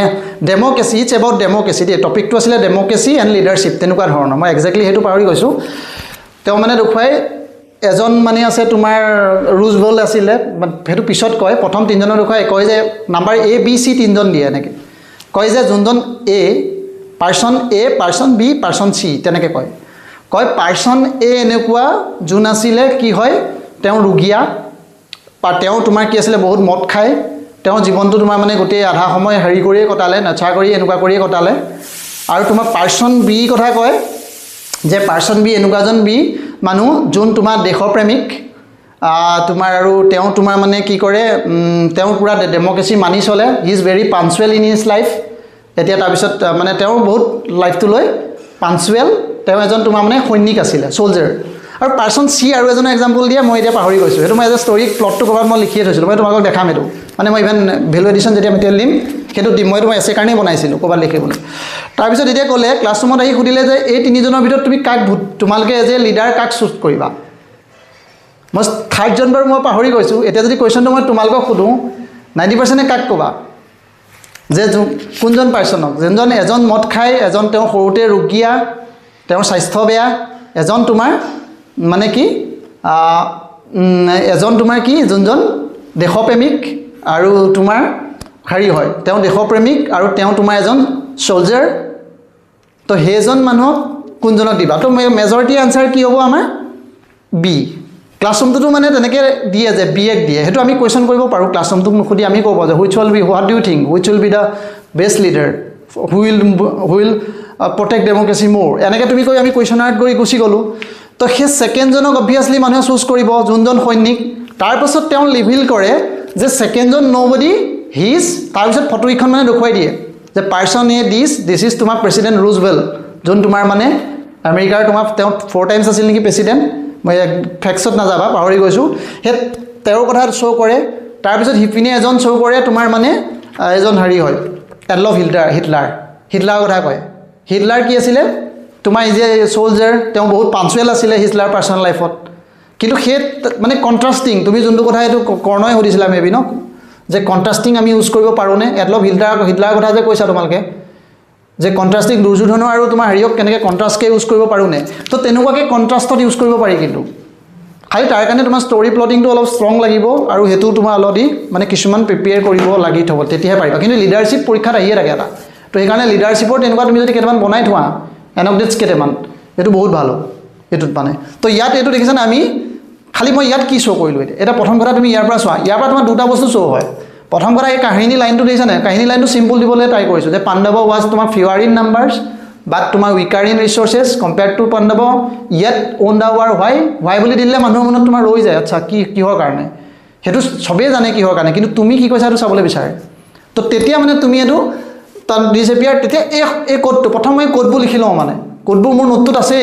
ডেম'ক্ৰেচি ইটছ এবাউট ডেম'ক্ৰেচি দেই টপিকটো আছিলে ডেম'ক্ৰেচি এণ্ড লিডাৰশ্বিপ তেনেকুৱা ধৰণৰ মই একজেক্টলি সেইটো পাহৰি গৈছোঁ তেওঁ মানে দেখুৱাই এজন মানে আছে তোমাৰ ৰুজভেল্ট আছিলে সেইটো পিছত কয় প্ৰথম তিনিজনৰ দেখুৱাই কয় যে নাম্বাৰ A B C তিনিজন দিয়ে এনেকৈ কয় যে যোনজন person A person B person C তেনেকৈ কয় পাৰ্চন A এনেকুৱা যোন আছিলে কি হয় তেওঁ ৰোগীয়া বা তেওঁ তোমাৰ কি আছিলে বহুত মদ খায় তেওঁ জীৱনটো তোমাৰ মানে গোটেই আধা সময় হেৰি কৰিয়ে কটালে নাচা কৰি এনেকুৱা কৰিয়ে কটালে আৰু তোমাৰ পাৰ্চন বি কথা কয় যে পাৰ্চন বি এনেকুৱাজন বি মানুহ যোন তোমাৰ দেশপ্ৰেমিক তোমাৰ আৰু তেওঁ তোমাৰ মানে কি কৰে তেওঁ পুৰা ডেম'ক্ৰেচি মানি চলে he is very punctual in his life এতিয়া তাৰপিছত মানে তেওঁৰ বহুত লাইফটো লৈ পাঞ্চুৱেল তেওঁ এজন তোমাৰ মানে সৈনিক আছিলে চ'লজাৰ আৰু পাৰ্চন চি আৰু এজনৰ এক্সাম্পল দিয়ে মই এতিয়া পাহৰি গৈছোঁ সেইটো মই এজ এ ষ্টৰি প্লটটো ক'ৰবাত মই লিখিয়ে থৈছিলোঁ মই তোমালোকক দেখাম এইটো মানে মই ইভেন ভেলু এডিশ্যন যেতিয়া মেটেৰিয়েল দিম সেইটো দিম মই তোমাৰ এছে কাৰণেই বনাইছিলোঁ ক'ৰবাত লিখিবলৈ তাৰপিছত এতিয়া ক'লে ক্লাছৰুমত আহি সুধিলে যে এই তিনিজনৰ ভিতৰত তুমি কাক তোমালোকে এজ এ লিডাৰ কাক চুজ কৰিবা মই থাৰ্ডজন বাৰু মই পাহৰি গৈছোঁ এতিয়া যদি কুৱেশ্যনটো মই তোমালোকক সোধোঁ 90% কাক ক'বা যে কোনজন পাৰ্চনক এজন মদ খায় এজন তেওঁ সৰুতে ৰোগীয়া তেওঁৰ স্বাস্থ্য বেয়া এজন তোমাৰ মানে কি এজন তোমাৰ কি যোনজন দেশপ্ৰেমিক আৰু তোমাৰ হেৰি হয় তেওঁ দেশপ্ৰেমিক আৰু তেওঁ তোমাৰ এজন চ'লজাৰ তো সেইজন মানুহক কোনজনক দিবা তো মেজৰিটি আনচাৰ কি হ'ব আমাৰ বি ক্লাছৰুমটোতো মানে তেনেকৈ দিয়ে যে বিয়েক দিয়ে সেইটো আমি কুৱেশ্যন কৰিব পাৰোঁ ক্লাছৰুমটোক নুসুধি আমি ক'ব যে which will be what do you think which will be the best leader who'll protect democracy মোৰ এনেকৈ তুমি কৈ আমি কুৱেশ্যনাৰত গৈ গুচি গ'লোঁ তো সেই ছেকেণ্ডজনক অবভিয়াছলি মানুহে চুজ কৰিব যোনজন সৈনিক তাৰপাছত তেওঁ লিভিল কৰে যে ছেকেণ্ডজন ন'বডি হিজ তাৰপিছত ফটোকেইখন মানে দেখুৱাই দিয়ে যে পাৰ্চন এ দিছ ইজ তোমাৰ প্ৰেচিডেণ্ট ৰুজভেল্ট যোন তোমাৰ মানে আমেৰিকাৰ তোমাৰ তেওঁ 4 টাইমছ আছিল নেকি প্ৰেচিডেণ্ট মই ফেক্সত নাযাবা পাহৰি গৈছোঁ সেই তেওঁৰ কথা শ্ব' কৰে তাৰপিছত সিপিনে এজন শ্ব' কৰে তোমাৰ মানে এজন হেৰি হয় এডলফ হিটলাৰৰ কথা কয় হিটলাৰ কি আছিলে তোমাৰ এই যে চ'লজাৰ তেওঁ বহুত পাঞ্চুৱেল আছিলে হিটলাৰ পাৰ্চনেল লাইফত কিন্তু সেই মানে কণ্ট্ৰাষ্টিং তুমি যোনটো কথা এইটো কৰ্ণই সুধিছিলা মেবি ন যে কণ্ট্ৰাষ্টিং আমি ইউজ কৰিব পাৰোঁনে এডলফ হিটলাৰৰ কথা যে কৈছা তোমালোকে যে কণ্ট্ৰাষ্টিং দুৰ্যোধনৰ আৰু তোমাৰ হেৰিয়ক কেনেকৈ কণ্ট্ৰাষ্টকৈ ইউজ কৰিব পাৰোঁনে তো তেনেকুৱাকৈ কণ্ট্ৰাষ্টত ইউজ কৰিব পাৰি কিন্তু খালি তাৰ কাৰণে তোমাৰ ষ্টৰি প্লটিংটো অলপ ষ্ট্ৰং লাগিব আৰু সেইটো তোমাৰ অলৰেডি মানে কিছুমান প্ৰিপেয়াৰ কৰিব লাগি থ'ব তেতিয়াহে পাৰিবা কিন্তু লিডাৰশ্বিপ পৰীক্ষাত আহিয়ে থাকে এটা তো সেইকাৰণে লিডাৰশ্বিপৰ তেনেকুৱা তুমি যদি কেইটামান বনাই থোৱা এনকডেটছ কেইটামান এইটো বহুত ভাল হ'ব এইটোত মানে তো ইয়াত এইটো দেখিছানে আমি খালি মই ইয়াত কি শ্ব' কৰিলোঁ এতিয়া প্ৰথম কথা তুমি ইয়াৰ পৰা চোৱা ইয়াৰ পৰা তোমাৰ দুটা বস্তু শ্ব' হয় প্ৰথম কথা এই কাহিনী লাইনটো দেখিছানে কাহিনী লাইনটো চিম্পল দিবলৈ ট্ৰাই কৰিছোঁ যে পাণ্ডৱ ৱাজ তোমাৰ ফিৱাৰ ইন নাম্বাৰ্ছ বাট তোমাৰ weaker in resources compared to Pandava yet on the war why বুলি দিলে মানুহৰ মনত তোমাৰ ৰৈ যায় আচ্ছা কিহৰ কাৰণে সেইটো চবেই জানে কিহৰ কাৰণে কিন্তু তুমি কি কৈছা সেইটো চাবলৈ বিচাৰে তো তেতিয়া মানে তুমি এইটো তাত ডিছএপিয়াৰ তেতিয়া এই কোডটো প্ৰথম মই কোডবোৰ লিখি লওঁ মানে কোডবোৰ মোৰ নোটটোত আছে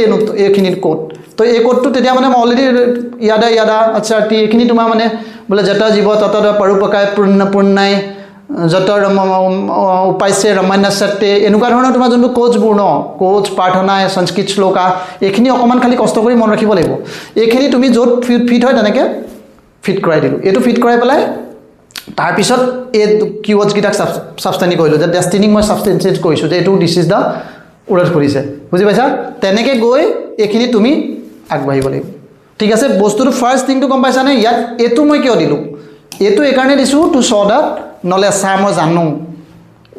এইখিনিত কোড তো এই কোডটো তেতিয়া মানে মই অলৰেডি ইয়াদা আচ্ছা এইখিনি তোমাৰ মানে বোলে যত জীৱ তত পৰোপকায় পূৰ্ণাই যত উপাস্যে ৰমান্যাসতে এনেকুৱা ধৰণৰ তোমাৰ যোনটো কোচবোৰ ন কোচ প্ৰাৰ্থনাই সংস্কৃত শ্লোকা এইখিনি অকণমান খালি কষ্ট কৰি মন ৰাখিব লাগিব এইখিনি তুমি য'ত ফিট হয় তেনেকৈ ফিট কৰাই দিলোঁ এইটো ফিট কৰাই পেলাই তাৰপিছত এই কিৱৰ্ডছকেইটাক ছাবষ্টেন্টিভ কৰিলোঁ যে ডেষ্টিনিক মই ছাবষ্টেন্টিভ কৰিছোঁ যে এইটো দিছ ইজ দ্য উল্লেখ কৰিছে বুজি পাইছা তেনেকৈ গৈ এইখিনি তুমি আগবাঢ়িব লাগিব ঠিক আছে বস্তুটো ফাৰ্ষ্ট থিংটো গম পাইছানে ইয়াত এইটো মই কিয় দিলোঁ এইটো এইকাৰণে দিছোঁ টু শ' দেট নলেজ চা মই জানো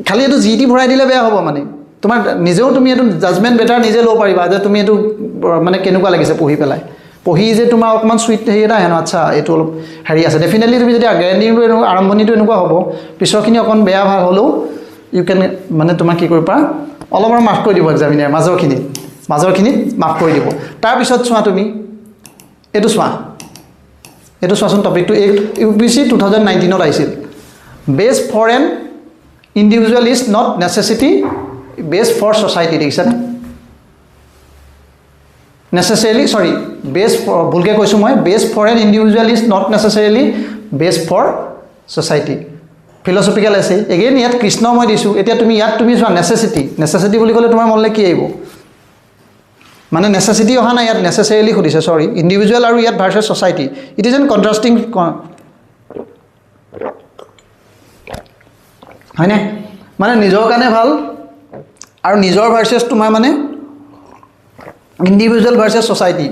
খালি এইটো যি টি ভৰাই দিলে বেয়া হ'ব মানে তোমাৰ নিজেও তুমি এইটো জাজমেণ্ট বেটাৰ নিজে ল'ব পাৰিবা যে তুমি এইটো মানে কেনেকুৱা লাগিছে পঢ়ি পেলাই পঢ়ি যে তোমাৰ অকণমান চুইট হেৰি এটা আহে ন আচ্ছা এইটো অলপ হেৰি আছে ডেফিনেটলি তুমি যদি গ্ৰেণ্ডিংটো আৰম্ভণিটো এনেকুৱা হ'ব পিছৰখিনি অকণ বেয়া ভাল হ'লেও ইউ কেন মানে তোমাক কি কৰিব পাৰা অলপ আৰু মাফ কৰি দিব এক্সামিনাৰে মাজৰখিনিত মাফ কৰি দিব তাৰপিছত চোৱা তুমি এইটো চোৱাচোন টপিকটো UPSC 2019 আহিছিল best for an individual is not necessity best for society দেখিছানে necessarily sorry base for ভুলকে কৈছোঁ মই base for an individual is not necessarily base for society philosophical আছে again ইয়াত কৃষ্ণ মই দিছোঁ এতিয়া তুমি ইয়াত তুমি চোৱা necessity বুলি ক'লে তোমাৰ মনলৈ কি আহিব মানে necessity অহা নাই ইয়াত necessarily সুধিছে sorry individual আৰু ইয়াত versus society it is an contrasting হয়নে মানে নিজৰ কাৰণে ভাল আৰু নিজৰ versus তোমাৰ মানে ইণ্ডিভিজুৱেল ভাৰ্চেছ ছ'চাইটি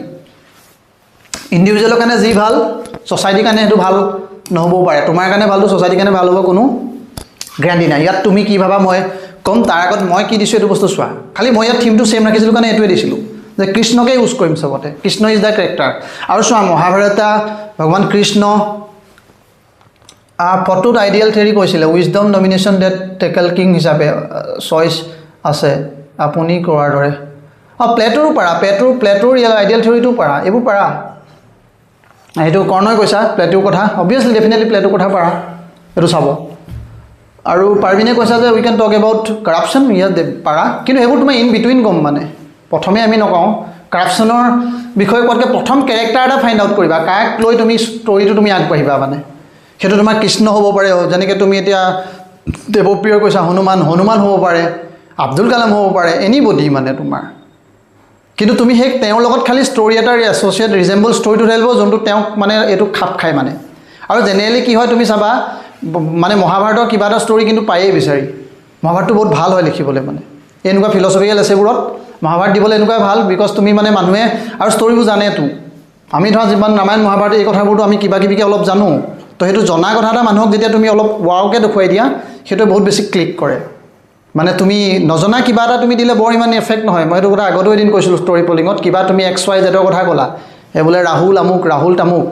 ইণ্ডিভিজুৱেলৰ কাৰণে যি ভাল ছ'চাইটিৰ কাৰণে সেইটো ভাল নহ'বও পাৰে তোমাৰ কাৰণে ভালটো ছ'চাইটিৰ কাৰণে ভাল হ'ব কোনো গ্ৰেণ্টি নাই ইয়াত তুমি কি ভাবা মই ক'ম তাৰ আগত মই কি দিছোঁ এইটো বস্তু চোৱা খালি মই ইয়াত থিমটো ছেইম ৰাখিছিলোঁ কাৰণে এইটোৱে দিছিলোঁ যে কৃষ্ণকে ইউজ কৰিম চবতে কৃষ্ণ ইজ দ্য কেৰেক্টাৰ আৰু চোৱা মহাভাৰতা ভগৱান কৃষ্ণ ফটোত আইডিয়েল থিয়ৰী কৈছিলে wisdom nomination date tackle king হিচাপে চইচ আছে আপুনি কোৱাৰ দৰে প্লেটোৰো পাৰা প্লেটোৰ আইডিয়েল থিয়ৰীটো পাৰা এইবোৰ পাৰা সেইটো কৰ্ণই কৈছা প্লেটোৰ কথা অবভিয়াছলি ডেফিনেটলি প্লেটোৰ কথা পাৰা এইটো চাব আৰু পাৰ্বিনে কৈছা যে we can talk about corruption ইয়াত পাৰা কিন্তু সেইবোৰ তোমাৰ ইন বিটুইন ক'ম মানে প্ৰথমে আমি নকওঁ কৰাপশ্যনৰ বিষয়ে কোৱাতকৈ প্ৰথম কেৰেক্টাৰ এটা ফাইণ্ড আউট কৰিবা কাক লৈ তুমি ষ্টৰিটো তুমি আগবাঢ়িবা মানে সেইটো তোমাৰ কৃষ্ণ হ'ব পাৰে যেনেকৈ তুমি এতিয়া দেৱপ্ৰিয় কৈছা হনুমান হ'ব পাৰে আব্দুল কালাম হ'ব পাৰে এনিবডি মানে তোমাৰ কিন্তু তুমি সেই তেওঁৰ লগত খালি ষ্টৰি এটা এছ'চিয়েট ৰিজেম্বল ষ্টৰিটো থাকিব যোনটো তেওঁক মানে এইটো খাপ খায় মানে আৰু জেনেৰেলি কি হয় তুমি চাবা মানে মহাভাৰতৰ কিবা এটা ষ্টৰি কিন্তু পায়েই বিচাৰি মহাভাৰতটো বহুত ভাল হয় লিখিবলৈ মানে এনেকুৱা ফিলচফিকেল এছেবোৰত মহাভাৰত দিবলৈ এনেকুৱা ভাল বিকজ তুমি মানে মানুহে আৰু ষ্টৰিবোৰ জানেতো আমি ধৰা যিমান ৰামায়ণ মহাভাৰত এই কথাবোৰতো আমি কিবা কিবিকৈ অলপ জানো তো সেইটো জনা কথা এটা মানুহক যেতিয়া তুমি অলপ ৱাওকৈ দেখুৱাই দিয়া সেইটোৱে বহুত বেছি ক্লিক কৰে মানে তুমি নজনা কিবা এটা তুমি দিলে বৰ ইমান এফেক্ট নহয় মই এইটো কথা আগতেও এদিন কৈছিলোঁ ষ্টৰি পলিঙত কিবা তুমি XYZ কথা ক'লা এই বোলে ৰাহুল তামুক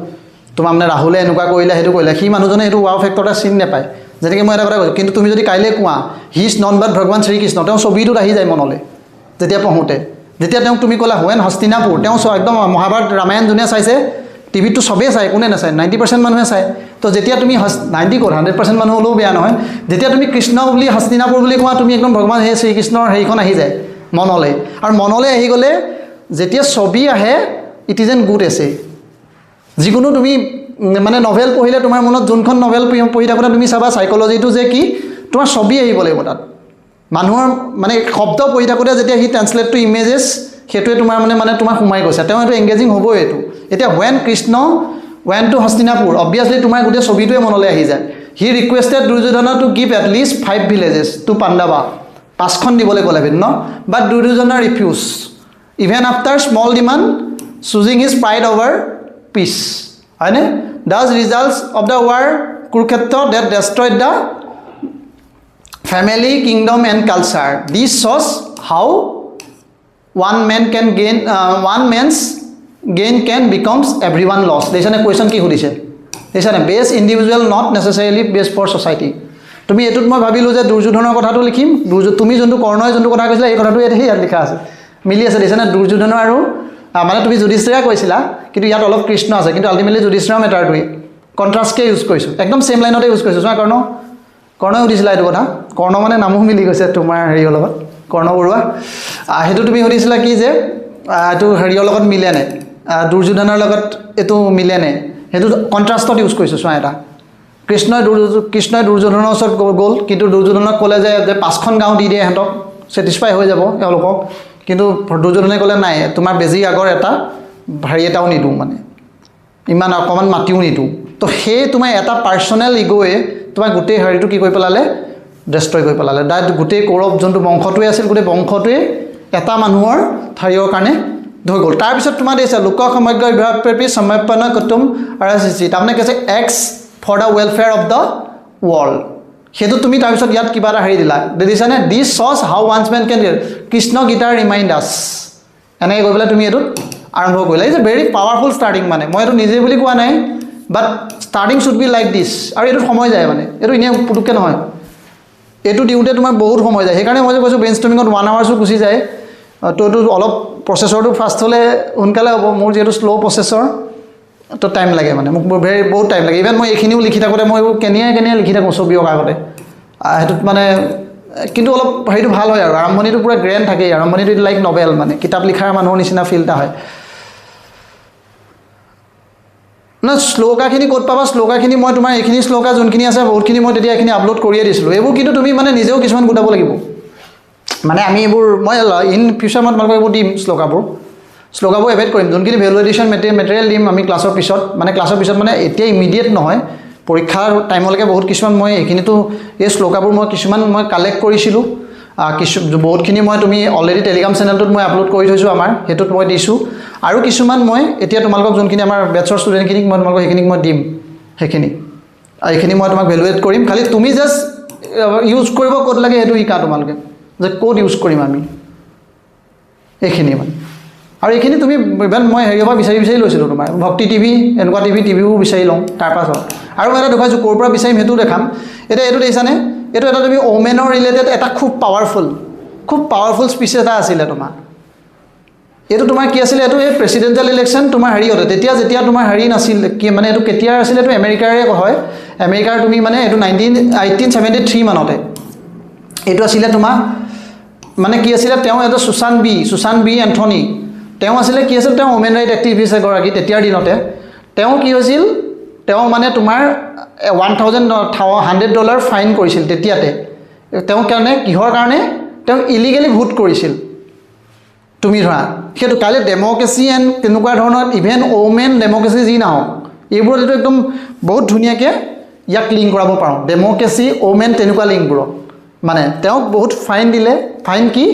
তোমাৰ মানে ৰাহুলে এনেকুৱা কৰিলে সেইটো কৰিলে সি মানুহজনে সেইটো ৱাও ফেক্টৰ এটা চিন নাপায় যেনেকৈ মই এটা কথা কৈছোঁ কিন্তু তুমি যদি কাইলৈ কোৱা হি ইজ নন বাট ভগৱান শ্ৰীকৃষ্ণ তেওঁ ছবিটোত আহি যায় মনলৈ যেতিয়া পঢ়োঁতে যেতিয়া তেওঁক তুমি ক'লা হোৱেন হস্তিনাপুৰ তেওঁ একদম মহাভাৰত ৰামায়ণ যোনে চাইছে টিভিটো চবেই চায় কোনে নাচায় 90% মানুহে চায় তো যেতিয়া তুমি 90 ক'ত 100% মানুহ হ'লেও বেয়া নহয় যেতিয়া তুমি কৃষ্ণ বুলি হস্তিনাপুৰ বুলি কোৱা তুমি একদম ভগৱান সেই শ্ৰীকৃষ্ণৰ হেৰিখন আহি যায় মনলৈ আৰু মনলৈ আহি গ'লে যেতিয়া ছবি আহে ইট ইজ এন গুড এছে যিকোনো তুমি মানে নভেল পঢ়িলে তোমাৰ মনত যোনখন নভেল পঢ়ি থাকোঁতে তুমি চাবা চাইক'লজিটো যে কি তোমাৰ ছবি আহিব লাগিব তাত মানুহৰ মানে শব্দ পঢ়ি থাকোঁতে যেতিয়া সি ট্ৰেন্সলেট টু ইমেজেছ সেইটোৱে তোমাৰ মানে তোমাৰ সোমাই গৈছে তেওঁ এইটো এংগেজিং হ'বই এইটো এতিয়া ৱেন টু হস্তিনাপুৰ অবভিয়াছলি তোমাৰ গোটেই ছবিটোৱে মনলৈ আহি যায় he requested Duryodhana to give at least 5 villages to Pandava 5খন দিবলৈ ক'লে ভিন্ন but Duryodhana refuse even after small demand choosing his pride over peace হয়নে thus results of the war Kurukshetra that destroyed the family kingdom and culture this শ্ব'জ how one man's gain can becomes everyone lost দেখিছানে question কি সুধিছে দেখিছানে best individual not necessarily best for society তুমি এইটোত মই ভাবিলোঁ যে দুৰ্যোধনৰ কথাটো লিখিম তুমি যোনটো কৰ্ণই যোনটো কথা কৈছিলা এই কথাটো ইয়াত লিখা আছে মিলি আছে দেখিছানে দুৰ্যোধনৰ আৰু মানে তুমি যুধিষ্ঠিৰা কৈছিলা কিন্তু ইয়াত অলপ কৃষ্ণ আছে কিন্তু আল্টিমেটলি যুধিষ্ঠিৰা মেটাৰটোৱে কণ্ট্ৰাষ্টকৈ ইউজ কৰিছোঁ একদম ছেইম লাইনতে ইউজ কৰিছোঁ চোৱা কৰ্ণই সুধিছিলা এইটো কথা কৰ্ণ মানে নামো মিলি গৈছে তোমাৰ হেৰিৰ লগত কৰ্ণ বৰুৱা সেইটো তুমি সুধিছিলা কি যে এইটো হেৰিয়ৰ লগত মিলেনে দুৰ্যোধনৰ লগত এইটো মিলেনে সেইটো কণ্ট্ৰাষ্টত ইউজ কৰিছোঁ চোৱা এটা কৃষ্ণই দুৰ্যোধনৰ ওচৰত গ'ল কিন্তু দুৰ্যোধনক ক'লে যে 5খন গাঁও দি দিয়ে সিহঁতক ছেটিছফাই হৈ যাব তেওঁলোকক কিন্তু দুৰ্যোধনে ক'লে নাই তোমাৰ বেজী আগৰ এটা হেৰি এটাও নিদিওঁ মানে ইমান অকণমান মাতিও নিদিওঁ তো সেই তোমাৰ এটা পাৰ্চনেল ইগ'ৱে তোমাৰ গোটেই হেৰিটো কি কৰি পেলালে ডেষ্ট্ৰয় কৰি পেলালে গোটেই কৌৰৱ যোনটো বংশটোৱে আছিল গোটেই বংশটোৱে এটা মানুহৰ হেৰিয়ৰ কাৰণে ধৰি গ'ল তাৰপিছত তোমাৰ দেখিছা লোক সমগ্ৰ বিভাগপ্ৰেপী সমৰ্পণ কুটুম আৰু তাৰমানে কৈছে X for the welfare of the world সেইটো তুমি তাৰপিছত ইয়াত কিবা এটা হেৰি দিলা দেখিছানে দিছ শ্ব'জ how once men can Krishna গীতাৰ ৰিমাইণ্ড আছ এনেকৈ গৈ পেলাই তুমি এইটোত আৰম্ভ কৰিলা is a very powerful starting মানে মই এইটো নিজে বুলি কোৱা নাই but starting should be like this আৰু এইটোত সময় যায় মানে এইটো এনেই পুটুককৈ নহয় এইটো দিওঁতে তোমাৰ বহুত সময় যায় সেইকাৰণে মই যে কৈছোঁ ব্ৰেইন ষ্টৰ্মিঙত 1 আৱাৰ্ছো গুচি যায় তো এইটো অলপ প্ৰচেছৰটো ফাষ্ট হ'লে সোনকালে হ'ব মোৰ যিহেতু শ্ল' প্ৰচেছৰ তো টাইম লাগে মানে মোক বহুত টাইম লাগে ইভেন মই এইখিনিও লিখি থাকোঁতে মই এইবোৰ কেনিয়াই লিখি থাকোঁ ছবি অঁকা আগতে সেইটোত মানে কিন্তু অলপ হেৰিটো ভাল হয় আৰু আৰম্ভণিটো পূৰা গ্ৰেণ্ড থাকেই আৰম্ভণিটো লাইক নভেল মানে কিতাপ লিখাৰ মানুহৰ নিচিনা ফিল এটা হয় না শ্লোকাখিনি ক'ত পাবা শ্লোকাখিনি মই তোমাৰ এইখিনি শ্লোকা যোনখিনি আছে বহুতখিনি মই তেতিয়া এইখিনি আপলোড কৰিয়ে দিছিলোঁ এইবোৰ কিন্তু তুমি মানে নিজেও কিছুমান গোটাব লাগিব মানে আমি এইবোৰ মই ইন ফিউচাৰ মই তোমালোকক এইবোৰ দিম শ্লোকাবোৰ এভেইড কৰিম যোনখিনি ভেলু এডিশ্যন মেটেৰিয়েল দিম আমি ক্লাছৰ পিছত মানে এতিয়া ইমিডিয়েট নহয় পৰীক্ষাৰ টাইমলৈকে বহুত কিছুমান মই এইখিনিতো এই শ্লোকাবোৰ মই কিছুমান মই কালেক্ট কৰিছিলোঁ বহুতখিনি মই তুমি অলৰেডি টেলিগ্ৰাম চেনেলটোত মই আপলোড কৰি থৈছোঁ আমাৰ সেইটোত মই দিছোঁ আৰু কিছুমান মই এতিয়া তোমালোকক যোনখিনি আমাৰ বেটছৰ ষ্টুডেণ্টখিনিক মই তোমালোকক সেইখিনিক মই দিম এইখিনি মই তোমাক ভেলুৱেট কৰিম খালি তুমি জাষ্ট ইউজ কৰিব ক'ত লাগে সেইটো শিকা তোমালোকে যে ক'ত ইউজ কৰিম আমি এইখিনি মানে আৰু এইখিনি তুমি ইভেন মই হেৰিৰ পৰা বিচাৰি লৈছিলোঁ তোমাৰ ভক্তি টিভি এনেকুৱা টিভিও বিচাৰি লওঁ তাৰপাছত আৰু মই এটা দেখুৱাইছোঁ ক'ৰ পৰা বিচাৰিম সেইটোও দেখাম এতিয়া এইটো দেখিছানে এইটো এটা তুমি ওমেনৰ ৰিলেটেড এটা খুব পাৱাৰফুল স্পীচ এটা আছিলে তোমাৰ এইটো তোমাৰ কি আছিলে এইটো এই প্ৰেচিডেণ্টিয়েল ইলেকশ্যন তোমাৰ হেৰিয়তে যেতিয়া তোমাৰ হেৰি নাছিল কি মানে এইটো কেতিয়া আছিলে এইটো আমেৰিকাৰে হয় আমেৰিকাৰ তুমি মানে এইটো 1873 মানতে এইটো আছিলে তোমাৰ মানে কি আছিলে তেওঁ এটা সুশান্ত বি এন্থনী তেওঁ আছিলে কি আছিল তেওঁ ওমেন ৰাইট এক্টিভিষ্ট এগৰাকী তেতিয়াৰ দিনতে তেওঁ কি হৈছিল তেওঁ মানে তোমাৰ $1,100 ফাইন কৰিছিল তেতিয়াতে তেওঁ কাৰণে কিহৰ কাৰণে তেওঁ ইলিগেলি ভোট কৰিছিল তুমি ধৰা সেইটো কাইলৈ ডেম'ক্ৰেচি এণ্ড তেনেকুৱা ধৰণৰ ইভেন ওমেন ডেম'ক্ৰেচি যি নহওক এইবোৰত এইটো একদম বহুত ধুনীয়াকৈ ইয়াক লিংক কৰাব পাৰোঁ ডেম'ক্ৰেচি ওমেন তেনেকুৱা লিংকবোৰত মানে তেওঁক বহুত ফাইন দিলে ফাইন কি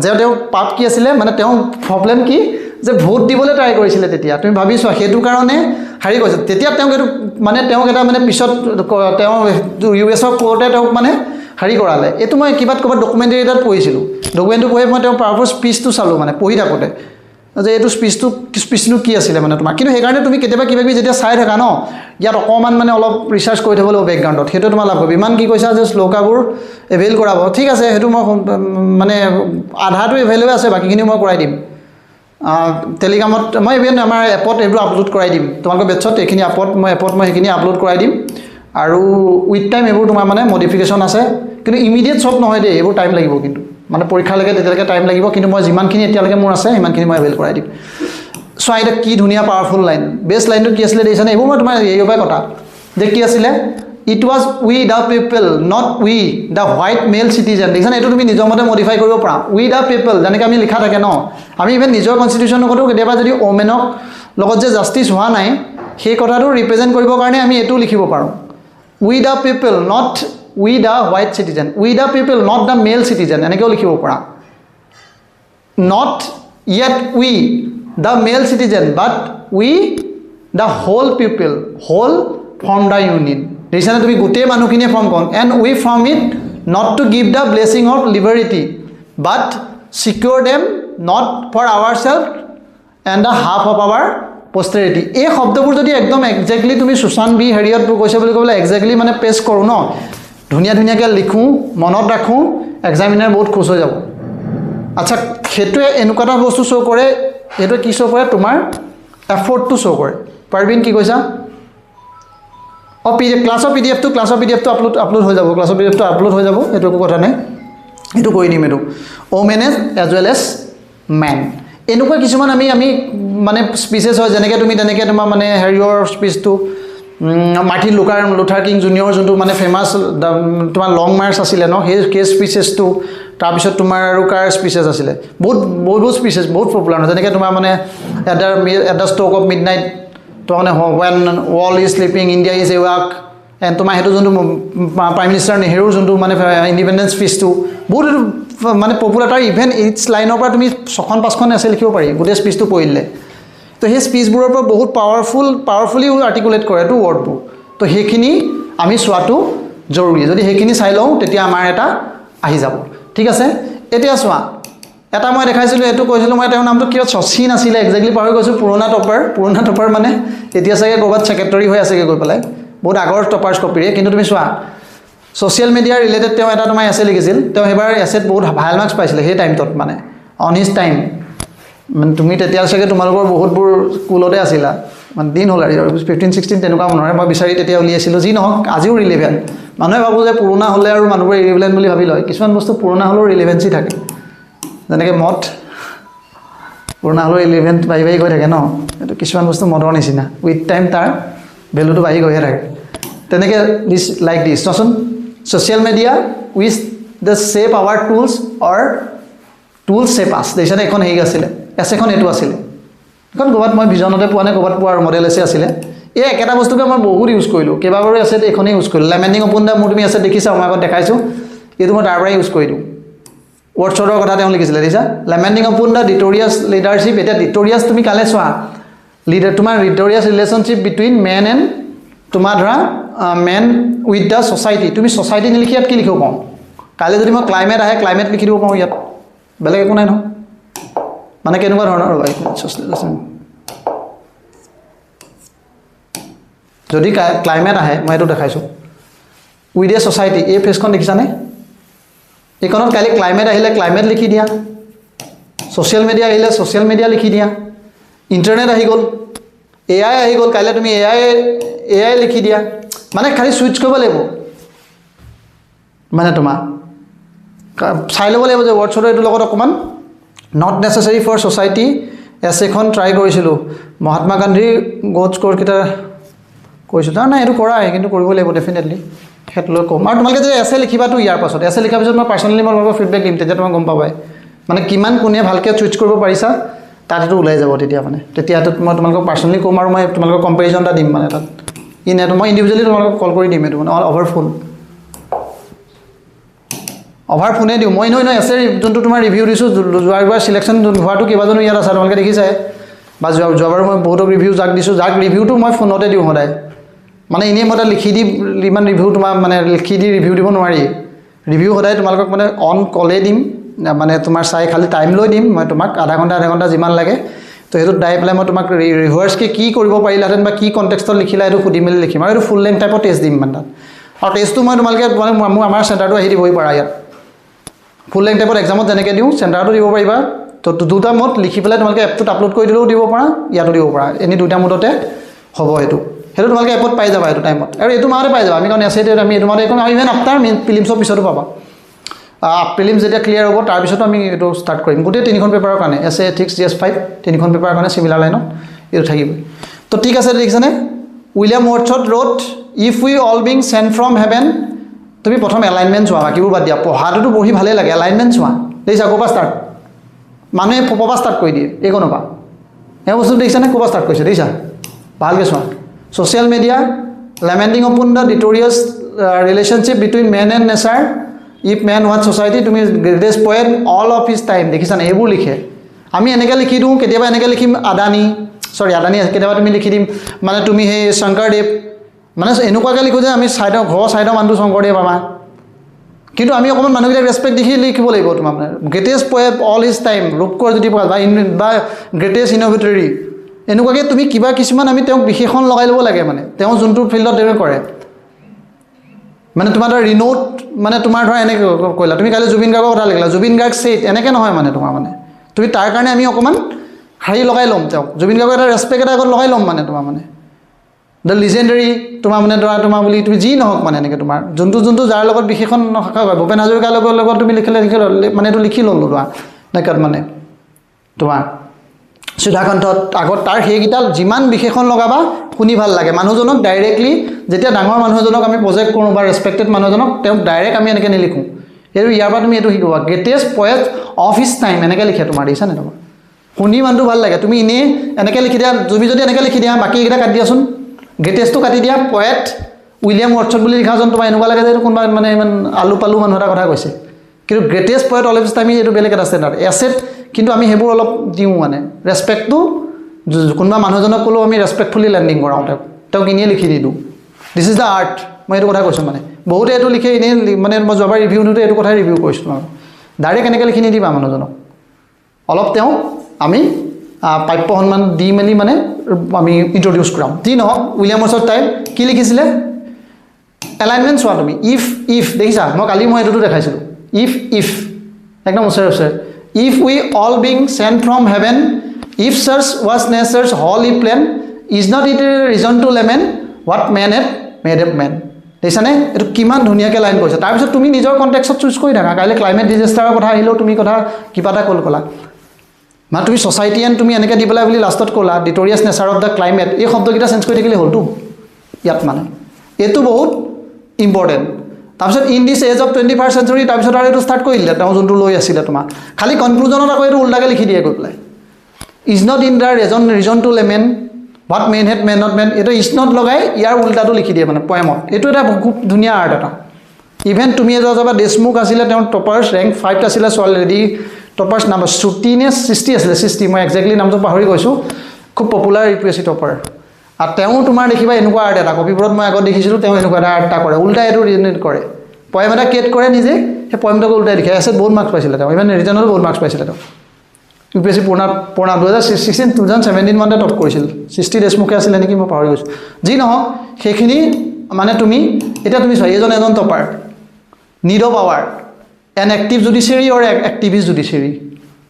যে তেওঁ পাপ কি আছিলে মানে তেওঁ প্ৰব্লেম কি যে ভোট দিবলৈ ট্ৰাই কৰিছিলে তেতিয়া তুমি ভাবি চোৱা সেইটো কাৰণে হেৰি কৈছে তেতিয়া তেওঁক এইটো মানে তেওঁক এটা মানে পিছত তেওঁ US কোৰ্টে তেওঁক মানে হেৰি কৰালে এইটো মই ক'ৰবাত ডকুমেণ্টাৰী এটাত পঢ়িছিলোঁ ডকুমেণ্টটো পঢ়ি মই তেওঁৰ পাৱাৰফুল স্পীচটো চালোঁ মানে পঢ়ি থাকোঁতে যে এইটো স্পীচটো কি আছিলে মানে তোমাৰ কিন্তু সেইকাৰণে তুমি কেতিয়াবা কিবা কিবি যেতিয়া চাই থাকা ন ইয়াত অকণমান মানে অলপ ৰিচাৰ্চ কৰি থ'ব লাগিব বেকগ্ৰাউণ্ডত সেইটো তোমাৰ লাভ কৰিব ইমান কি কৈছা যে শ্লোকাবোৰ এভেইল কৰাব ঠিক আছে সেইটো মই মানে আধাটো এভেইলেবল আছে বাকীখিনি মই কৰাই দিম টেলিগ্ৰামত মই ইভেন আমাৰ এপত এইবোৰ আপলোড কৰাই দিম তোমালোকৰ বেটছত এইখিনি এপত মই সেইখিনি আপলোড কৰাই দিম আৰু উইথ টাইম এইবোৰ তোমাৰ মানে মডিফিকেশ্যন আছে কিন্তু ইমিডিয়েট চব নহয় দেই এইবোৰ টাইম লাগিব কিন্তু মানে পৰীক্ষালৈকে তেতিয়ালৈকে টাইম লাগিব কিন্তু মই যিমানখিনি এতিয়ালৈকে মোৰ আছে সিমানখিনি মই এভেইল কৰাই দিম চোৱা এতিয়া কি ধুনীয়া পাৱাৰফুল লাইন বেষ্ট লাইনটো কি আছিলে দেখিছানে এইবোৰ মই তোমাৰ এই পৰাই কথা যে কি আছিলে it was we the people not we the white male citizen দেখিছানে এইটো তুমি নিজৰ মতে মডিফাই কৰিব পাৰা উই দ্য পিপল যেনেকৈ আমি লিখা থাকে ন আমি ইভেন নিজৰ কনষ্টিটিউশ্যনৰ কথাও কেতিয়াবা যদি ওমেনক লগত যে জাষ্টিছ হোৱা নাই সেই কথাটো ৰিপ্ৰেজেণ্ট কৰিবৰ কাৰণে আমি এইটোও লিখিব পাৰোঁ we the people not we the white citizen we the people not the male citizen এনেকৈও লিখিব পাৰা not yet we the male citizen but we the whole people whole form the union দেখিছানে তুমি গোটেই মানুহখিনিয়ে ফৰ্ম কৰোঁ and we from it not to give the blessing of liberty but secure them not for our self and the half of our posterity এই শব্দবোৰ যদি একদম exactly তুমি সুশান্ত বি হেৰিয়ত কৈছে বুলি ক'বলৈ একজেক্টলি মানে পেষ্ট কৰোঁ ন ধুনীয়াকৈ লিখোঁ মনত ৰাখোঁ এক্সামিনাৰ বহুত খুচ হৈ যাব আচ্ছা সেইটোৱে এনেকুৱা এটা বস্তু শ্ব' কৰে সেইটোৱে কি শ্ব' কৰে তোমাৰ এফৰ্টটো শ্ব' কৰে পাৰবিন কি কৈছা ক্লাছৰ পিডিএফটো আপলোড হৈ যাব আপলোড হৈ যাব এইটো একো কথা নাই এইটো কৰি দিম এইটো women as well as men এনেকুৱা কিছুমান আমি মানে স্পীচেছ হয় যেনেকৈ তুমি তেনেকৈ তোমাৰ মানে হেৰিয়ৰ স্পীচটো মাৰ্টিন লুথাৰ কিং জুনিয়ৰ যোনটো মানে ফেমাছ তোমাৰ লং মাৰ্চ আছিলে ন সেই স্পীচেছটো তাৰপিছত তোমাৰ আৰু কাৰ স্পীচেছ আছিলে বহুত স্পীচেছ বহুত পপুলাৰ হয় যেনেকৈ তোমাৰ মানে at the stroke of mid night মানে when world is sleeping India is awake and তোমাৰ সেইটো যোনটো প্ৰাইম মিনিষ্টাৰ নেহেৰুৰ যোনটো মানে ইণ্ডিপেণ্ডেঞ্চ স্পীচটো বহুত এইটো মানে পপুলাৰ তাৰ ইভেন ইটছ লাইনৰ পৰা তুমি 6-5খন এছে লিখিব পাৰি গোটেই স্পীচটো পঢ়িলে তো সেই স্পীচবোৰৰ পৰা বহুত পাৱাৰফুলি আৰ্টিকুলেট কৰে এইটো ৱৰ্ডবোৰ তো তো সেইখিনি আমি চোৱাটো জৰুৰী যদি সেইখিনি চাই লওঁ তেতিয়া আমাৰ এটা আহি যাব ঠিক আছে এতিয়া চোৱা এটা মই দেখাইছিলোঁ এইটো কৈছিলোঁ মই তেওঁৰ নামটো কিয় শচীন আছিলে একজেক্টলি পাহৰি গৈছোঁ পুৰণা টপাৰ মানে এতিয়া চাগে ক'ৰবাত ছেক্ৰেটৰী হৈ আছেগৈ গৈ পেলাই বহুত আগৰ টপাৰ্ছ কপিৰে কিন্তু তুমি চোৱা ছ'চিয়েল মিডিয়া ৰিলেটেড তেওঁ এটা তোমাৰ এছে লিখিছিল তেওঁ সেইবাৰ এছেত বহুত ভাল মাৰ্কছ পাইছিলে সেই টাইমটোত মানে অন হিজ টাইম মানে তুমি তেতিয়া চাগে তোমালোকৰ বহুতবোৰ স্কুলতে আছিলা মানে দিন হ'ল আৰু 15-16 তেনেকুৱা মনত মই বিচাৰি তেতিয়া উলিয়াইছিলোঁ যি নহওক আজিও ৰিলেভেণ্ট মানুহে ভাবোঁ যে পুৰণা হ'লে আৰু মানুহবোৰে ইৰিলেভেণ্ট বুলি ভাবি লয় কিছুমান বস্তু পুৰণা হ'লেও ৰিলেভেঞ্চি থাকে যেনেকৈ মদ পুৰণা হ'লেও ৰিলেভেণ্ট বাঢ়ি গৈ থাকে ন এইটো কিছুমান বস্তু মদৰ নিচিনা উইথ টাইম তাৰ ভেলুটো বাঢ়ি গৈহে থাকে তেনেকৈ দিছ লাইক দিছ চোৱাচোন social media with the shape our tools or tools shape us দেখিছানে এখন হেৰি আছিলে এছেখন এইটো আছিলে এখন ক'ৰবাত মই ভিজনতে পোৱা নাই ক'ৰবাত পোৱা আৰু মডেল এছে আছিলে এই একেটা বস্তুকে মই বহুত ইউজ কৰিলোঁ কেইবাবাৰো আছে এইখনেই ইউজ কৰিলোঁ লেমেণ্ডিং অপন দ্য মোৰ তুমি আছে দেখিছা মই আগত দেখাইছোঁ এইটো মই তাৰ পৰাই ইউজ কৰি দিওঁ ৱৰ্ডছৰ কথা তেওঁ লিখিছিলে দেখিছা লেমেণ্ডিং অপন দ্য ডিটৰিয়াছ লিডাৰশ্বিপ এতিয়া ডিটৰিয়াছ তুমি কালে চোৱা তোমাৰ ডিটৰিয়াছ ৰিলেশ্যনশ্বিপ বিটুইন মেন এণ্ড তোমাৰ ধৰা মেন উইথ দ্য ছ'চাইটি তুমি ছ'চাইটি নিলিখি ইয়াত কি লিখিব পাওঁ কাইলৈ যদি মই ক্লাইমেট আহে ক্লাইমেট লিখি দিব পাৰোঁ ইয়াত বেলেগ একো নাই নহয় মানে কেনেকুৱা ধৰণৰ যদি ক্লাইমেট আহে মই এইটো দেখাইছোঁ উইথ এ ছ'চাইটি এই ফেজখন দেখিছানে এইখনত কাইলৈ ক্লাইমেট আহিলে ক্লাইমেট লিখি দিয়া ছ'চিয়েল মিডিয়া আহিলে ছ'চিয়েল মিডিয়া লিখি দিয়া ইণ্টাৰনেট আহি গ'ল AI আহি গ'ল কাইলৈ তুমি AI লিখি দিয়া মানে খালি ছুইচ কৰিব লাগিব মানে তোমাৰ চাই ল'ব লাগিব যে ৱৰ্ডছৰ এইটোৰ লগত অকণমান নট নেচেচাৰী ফৰ ছ'চাইটি এছেখন ট্ৰাই কৰিছিলোঁ মহাত্মা গান্ধীৰ গ'ডছ ক'ৰকেইটা কৈছোঁ তাৰ নাই এইটো কৰাই কিন্তু কৰিব লাগিব ডেফিনেটলি সেইটোলৈ ক'ম আৰু তোমালোকে যে এছে লিখিবাতো ইয়াৰ পাছত এছে লিখাৰ পিছত মই পাৰ্চনেলি মই তোমালোকক ফিডবেক দিম তেতিয়া তোমাক গম পাবাই মানে কিমান কোনে ভালকৈ চুইচ কৰিব পাৰিছা তাত এইটো ওলাই যাব তেতিয়া মানে তেতিয়াতো মই তোমালোকক পাৰ্চনেলি ক'ম আৰু মই তোমালোকক কম্পেৰিজন এটা দিম মানে তাত এইটো মই ইণ্ডিভিজুৱেলি তোমালোকক কল কৰি দিম এইটো মানে অভাৰ ফোনে দিওঁ মই নহয় এছে যোনটো তোমাৰ ৰিভিউ দিছোঁ যোৱাবাৰ চিলেকশ্যন হোৱাটো কেইবাজনো ইয়াত আছে তোমালোকে দেখিছাই বা যোৱাবাৰ মই বহুতক ৰিভিউ যাক দিছোঁ যাক ৰিভিউটো মই ফোনতে দিওঁ সদায় মানে এনেই মই তাত লিখি দি ইমান ৰিভিউ তোমাৰ মানে লিখি দি ৰিভিউ দিব নোৱাৰি ৰিভিউ সদায় তোমালোকক মানে অন কলেই দিম মানে তোমাৰ চাই খালি টাইম লৈ দিম মই তোমাক আধা ঘণ্টা যিমান লাগে তো সেইটোত দাই পেলাই মই তোমাক ৰিভাৰ্ছকৈ কি কৰিব পাৰিলাহেঁতেন বা কি কণ্টেক্সটত লিখিলা সেইটো সুধি মেলি লিখিম আৰু এইটো ফুল লেংথ টাইপৰ টেষ্ট দিম মানে তাত আৰু টেষ্টটো মই তোমালোকে মোৰ আমাৰ চেণ্টাৰটো আহি দিবই পাৰা ইয়াত ফুল লেংথ টাইপত এক্সামত যেনেকৈ দিওঁ চেণ্টাৰতো দিব পাৰিবা তো দুটা মোড লিখি পেলাই তোমালোকে এপটোত আপলোড কৰি দিলেও দিব পাৰা ইয়াতো দিব পাৰা এনেই দুটা মোডতে হ'ব সেইটো তোমালোকে এপত পাই যাবা এইটো টাইমত আৰু এইটো মাহতে পাই যাবা আমি কাৰণ এছে আমি এইটো মাহতে আমি ইভেন আফটাৰ প্ৰিলিমছৰ পিছতো পাবা প্ৰিলিমছ যেতিয়া ক্লিয়াৰ হ'ব তাৰপিছতো আমি এইটো ষ্টাৰ্ট কৰিম গোটেই 3খন পেপাৰৰ কাৰণে এছে এথিক্স GS5 3খন পেপাৰৰ কাৰণে চিমিলাৰ লাইনত এইটো থাকিবই তো ঠিক আছে দেখিছানে উইলিয়াম ৱৰ্ডছত wrote if we all being sent from heaven তুমি প্ৰথম এলাইনমেণ্ট চোৱা বাকীবোৰ বাদ দিয়া পঢ়াটোতো পঢ়ি ভালেই লাগে এলাইনমেণ্ট চোৱা দেখিছা ক'ৰ পৰা ষ্টাৰ্ট মানুহে পপৰ পৰা ষ্টাৰ্ট কৰি দিয়ে এইখনৰ পৰা এই বস্তু দেখিছানে ক'ৰ পৰা ষ্টাৰ্ট কৰিছে দেখিছা ভালকৈ চোৱা social media lamenting upon the ডিটৰিয়াছ relationship between man and nature if man what society তুমি greatest poet all of his time দেখিছানে এইবোৰ লিখে আমি এনেকৈ লিখি দিওঁ কেতিয়াবা এনেকৈ লিখিম আদানী কেতিয়াবা তুমি লিখি দিম মানে তুমি সেই শংকৰদেৱ মানে এনেকুৱাকৈ লিখোঁ যে আমি ঘৰৰ ছাইডৰ মানুহটো শংকৰদেৱ আমাৰ কিন্তু আমি অকণমান মানুহকেইটাক ৰেচপেক্ট দেখি লিখিব লাগিব তোমাৰ মানে greatest poet all his time Rupkonwar যদি বা গ্ৰেটেষ্ট ইন'ভেটৰী এনেকুৱাকৈ তুমি কিবা কিছুমান আমি তেওঁক বিশেষণ লগাই ল'ব লাগে মানে তেওঁ যোনটো ফিল্ডত তেওঁ কৰে মানে তোমাৰ ধৰা ৰিনোট মানে তোমাৰ ধৰা এনেকৈ কৰিলা তুমি কাইলৈ জুবিন গাৰ্গৰ কথা লিখিলা জুবিন গাৰ্গ ছেইট এনেকৈ নহয় মানে তোমাৰ মানে তুমি তাৰ কাৰণে আমি অকণমান হেৰি লগাই ল'ম তেওঁক জুবিন গাৰ্গৰ এটা ৰেচপেক্ট এটা আগত লগাই ল'ম মানে তোমাৰ মানে দ্য লিজেণ্ডেৰী তোমাৰ মানে ধৰা তোমাৰ বুলি তুমি যি নহওক মানে এনেকৈ তোমাৰ যোনটো যাৰ লগত বিশেষণ নথকা হয় ভূপেন হাজৰিকাৰ লগত তুমি লিখিলে মানে এইটো লিখি ল'লোঁ তোমাৰ এনেকৈ মানে তোমাৰ সুধাকণ্ঠত আগত তাৰ সেইকেইটা যিমান বিশেষণ লগাবা শুনি ভাল লাগে মানুহজনক ডাইৰেক্টলি যেতিয়া ডাঙৰ মানুহ এজনক আমি প্ৰজেক্ট কৰোঁ বা ৰেচপেক্টেড মানুহ এজনক তেওঁক ডাইৰেক্ট আমি এনেকৈ নিলিখোঁ এইটো ইয়াৰ পৰা তুমি এইটো শিকিবা greatest poet of his time এনেকৈ লিখে তোমাৰ দেখিছা নে তোমাৰ শুনি মানুহটো ভাল লাগে তুমি এনেই এনেকৈ লিখি দিয়া তুমি যদি এনেকৈ লিখি দিয়া বাকী এইকেইটা কাটি দিয়াচোন গ্ৰেটেষ্টটো কাটি দিয়া পয়েট উইলিয়াম ৱৰ্ডছত বুলি লিখাজন তোমাৰ এনেকুৱা লাগে যে এইটো কোনোবা মানে ইমান আলু পালু মানুহ এটা কথা কৈছে কিন্তু greatest poet all of his time এইটো বেলেগ এটা ষ্টেণ্ডাৰ্ড এছেট কিন্তু আমি সেইবোৰ অলপ দিওঁ মানে ৰেচপেক্টটো কোনোবা মানুহজনক ক'লেও আমি ৰেচপেক্টফুলি লেণ্ডিং কৰাওঁ তেওঁক এনেই লিখি দি দিওঁ দিছ ইজ দ্য আৰ্ট মই এইটো কথা কৈছোঁ মানে বহুতে এইটো লিখে এনেই মানে মই যোৱাবাৰ ৰিভিউ দিওঁতে এইটো কথাই ৰিভিউ কৰিছিলোঁ আৰু ডাইৰেক্ট এনেকৈ লিখি নিদিবা মানুহজনক অলপ তেওঁ আমি প্ৰাপ্য সন্মান দি মেলি মানে আমি ইণ্ট্ৰডিউচ কৰাম যি নহওক উইলিয়ামছৰ টাইপ কি লিখিছিলে এলাইনমেণ্ট চোৱা তুমি ইফ দেখিছা মই কালি মই এইটোতো দেখাইছিলোঁ ইফ একদম ওচৰে if we all being sent from heaven if church was nature's holy plan is not it a reason to lament what man at made a man দেখিছানে এইটো কিমান ধুনীয়াকৈ লাইন কৰিছে তাৰপিছত তুমি নিজৰ কণ্টেক্সত চুজ কৰি থাকা কাইলৈ ক্লাইমেট ডিজাষ্টাৰৰ কথা আহিলেও তুমি কথা কিবা এটা ক'লা মানে তুমি ছ'চাইটি এণ্ড তুমি এনেকৈ দি পেলাই বুলি লাষ্টত ক'লা ডিটৰিয়াছ নেচাৰ অফ দ্য ক্লাইমেট এই শব্দকেইটা চেঞ্জ কৰি থাকিলে হ'লতো ইয়াত মানে এইটো বহুত ইম্পৰ্টেণ্ট তাৰপিছত in this age of 21st century তাৰপিছত আৰু এইটো ষ্টাৰ্ট কৰি দিলে তেওঁ যোনটো লৈ আছিলে তোমাৰ খালি কনক্লুজনত আকৌ এইটো উল্টাকৈ লিখি দিয়ে গৈ পেলাই is not in the reason to lament what man had man not man এইটো ইজ নট লগাই ইয়াৰ উল্টাটো লিখি দিয়ে মানে পয়েমত এইটো এটা খুব ধুনীয়া আৰ্ট এটা ইভেন তুমি এটা যাবা দেশমুখ আছিলে তেওঁৰ টপাৰ্ছ ৰেংক 5 আছিলে অলৰেডি টপাৰ্ছ নাম শ্ৰুতি নে সৃষ্টি আছিলে সৃষ্টি মই একজেক্টলি নামটো পাহৰি গৈছোঁ খুব পপুলাৰ ইউপিএছচি টপাৰ আৰু তেওঁ তোমাৰ দেখিবা এনেকুৱা আৰ্ট এটা কপিবোৰত মই আগত দেখিছিলোঁ তেওঁ এনেকুৱা এটা আৰ্ট এটা কৰে উল্টাই এইটো ৰিজনেট কৰে পয়েম এটা ক্ৰিয়েট কৰে নিজে সেই পয়েমটোকে উল্টাই লিখে এছত বহুত মাৰ্কছ পাইছিলে তেওঁ ইমান ৰিজনেলত বহুত মাৰ্কছ পাইছিলে তেওঁ ইউপিএছচি পুৰণা 2017 মানতে টপ কৰিছিল সৃষ্টি দেশমুখে আছিলে নেকি মই পাহৰি গৈছোঁ যি নহওক সেইখিনি মানে তুমি এতিয়া তুমি চোৱা এজন topper need of our an active judiciary or activist judiciary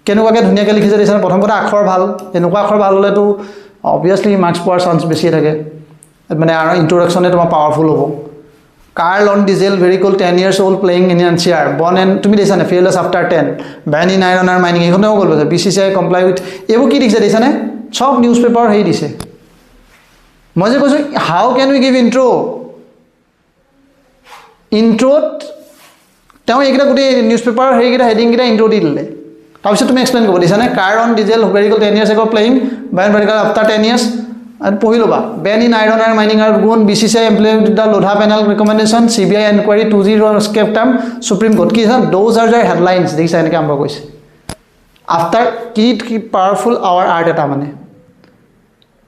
কেনেকুৱাকৈ ধুনীয়াকৈ লিখিছে দেখিছে প্ৰথম কথা আখৰ ভাল এনেকুৱা আখৰ ভাল হ'লেতো অবভিয়াছলি মাৰ্কছ পোৱাৰ চান্স বেছিয়ে থাকে মানে আৰু ইণ্ট্ৰডাকশ্যনে তোমাৰ পাৱাৰফুল হ'ব Carl on diesel very cool 10 years old playing in এনচিয়াৰ বৰ্ন এণ্ড তুমি দেখিছানে fearless after 10 been in iron আৰু মাইনিং এইখনেও গ'ল পাইছে BCCI কমপ্লাই উইথ এইবোৰ কি দিছে দেখিছানে চব নিউজ পেপাৰ হেৰি দিছে মই যে কৈছোঁ হাউ কেন উই গিভ ইণ্ট্ৰ'ত তেওঁ এইকেইটা গোটেই নিউজ পেপাৰ হেৰিকেইটা হেডিংকেইটা ইণ্ট্ৰ' দি দিলে তাৰপিছত তুমি এক্সপ্লেইন কৰিব দিছানে car on diesel very cool 10 years ago playing been very cool after 10 years আৰু পঢ়ি ল'বা বেন ইন আইৰন আৰু মাইনিং আৰু গুণ BCCI employed the Lodha panel recommendation CBI enquiry 2-0 escape time supreme court কি আছে দ'জ আৰ যাৰ হেডলাইনছ দেখিছা এনেকৈ আৰম্ভ কৰিছে আফটাৰ কি পাৱাৰফুল আৱাৰ আৰ্ট এটা মানে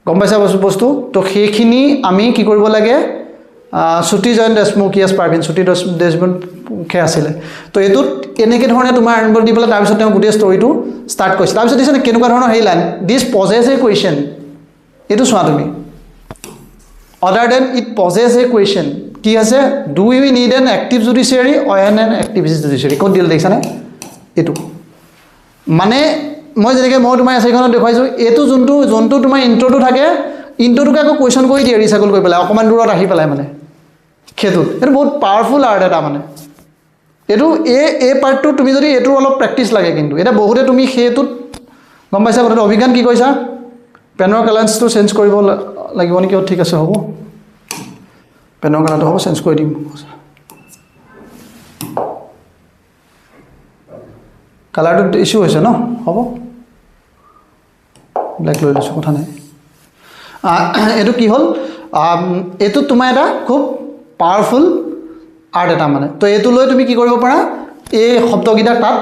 গম পাইছা বস্তু তো সেইখিনি আমি কি কৰিব লাগে শ্ৰুতি জয়ন্ত দেশমুখ ইয়াছ পাৰ্ভিন শ্ৰুতি দেশমুখে আছিলে তো এইটোত এনেকৈ ধৰণে তোমাৰ আৰম্ভ দি পেলাই তাৰপিছত তেওঁ গোটেই ষ্টৰিটো ষ্টাৰ্ট কৰিছে তাৰপিছত দিছে কেনেকুৱা ধৰণৰ হেৰি লাইন দিছ পজেছ এ কুৱেশ্যন এইটো চোৱা তুমি other than it poses a question কি আছে do you need an active judiciary or an activist judiciary ক'ত দিলে দেখিছানে এইটো মানে মই যেনেকৈ মই তোমাৰ এছাইখনত দেখুৱাইছোঁ এইটো যোনটো তোমাৰ ইণ্ট্ৰ'টো থাকে ইণ্ট্ৰ'টোকে আকৌ কুৱেশ্যন কৰি দিয়ে ৰিচাইকল কৰি পেলাই অকণমান দূৰত আহি পেলাই মানে সেইটোত এইটো বহুত পাৱাৰফুল আৰ্ট এটা মানে এইটো এই পাৰ্টটো তুমি যদি এইটো অলপ প্ৰেক্টিচ লাগে কিন্তু এতিয়া বহুতে তুমি সেইটোত গম পাইছা কথাটো অভিজ্ঞান কি কৈছা পেনৰ কালাৰ্ছটো চেঞ্জ কৰিব লাগিব নেকি ঠিক আছে হ'ব পেনৰ কালাৰটো হ'ব চেঞ্জ কৰি দিম কালাৰটো ইছ্যু হৈছে ন হ'ব ব্লেক লৈ লৈছোঁ কথা নাই এইটো কি হ'ল এইটো তোমাৰ এটা খুব পাৱাৰফুল আৰ্ট এটা মানে তো এইটো লৈ তুমি কি কৰিব পাৰা এই শব্দকেইটা তাত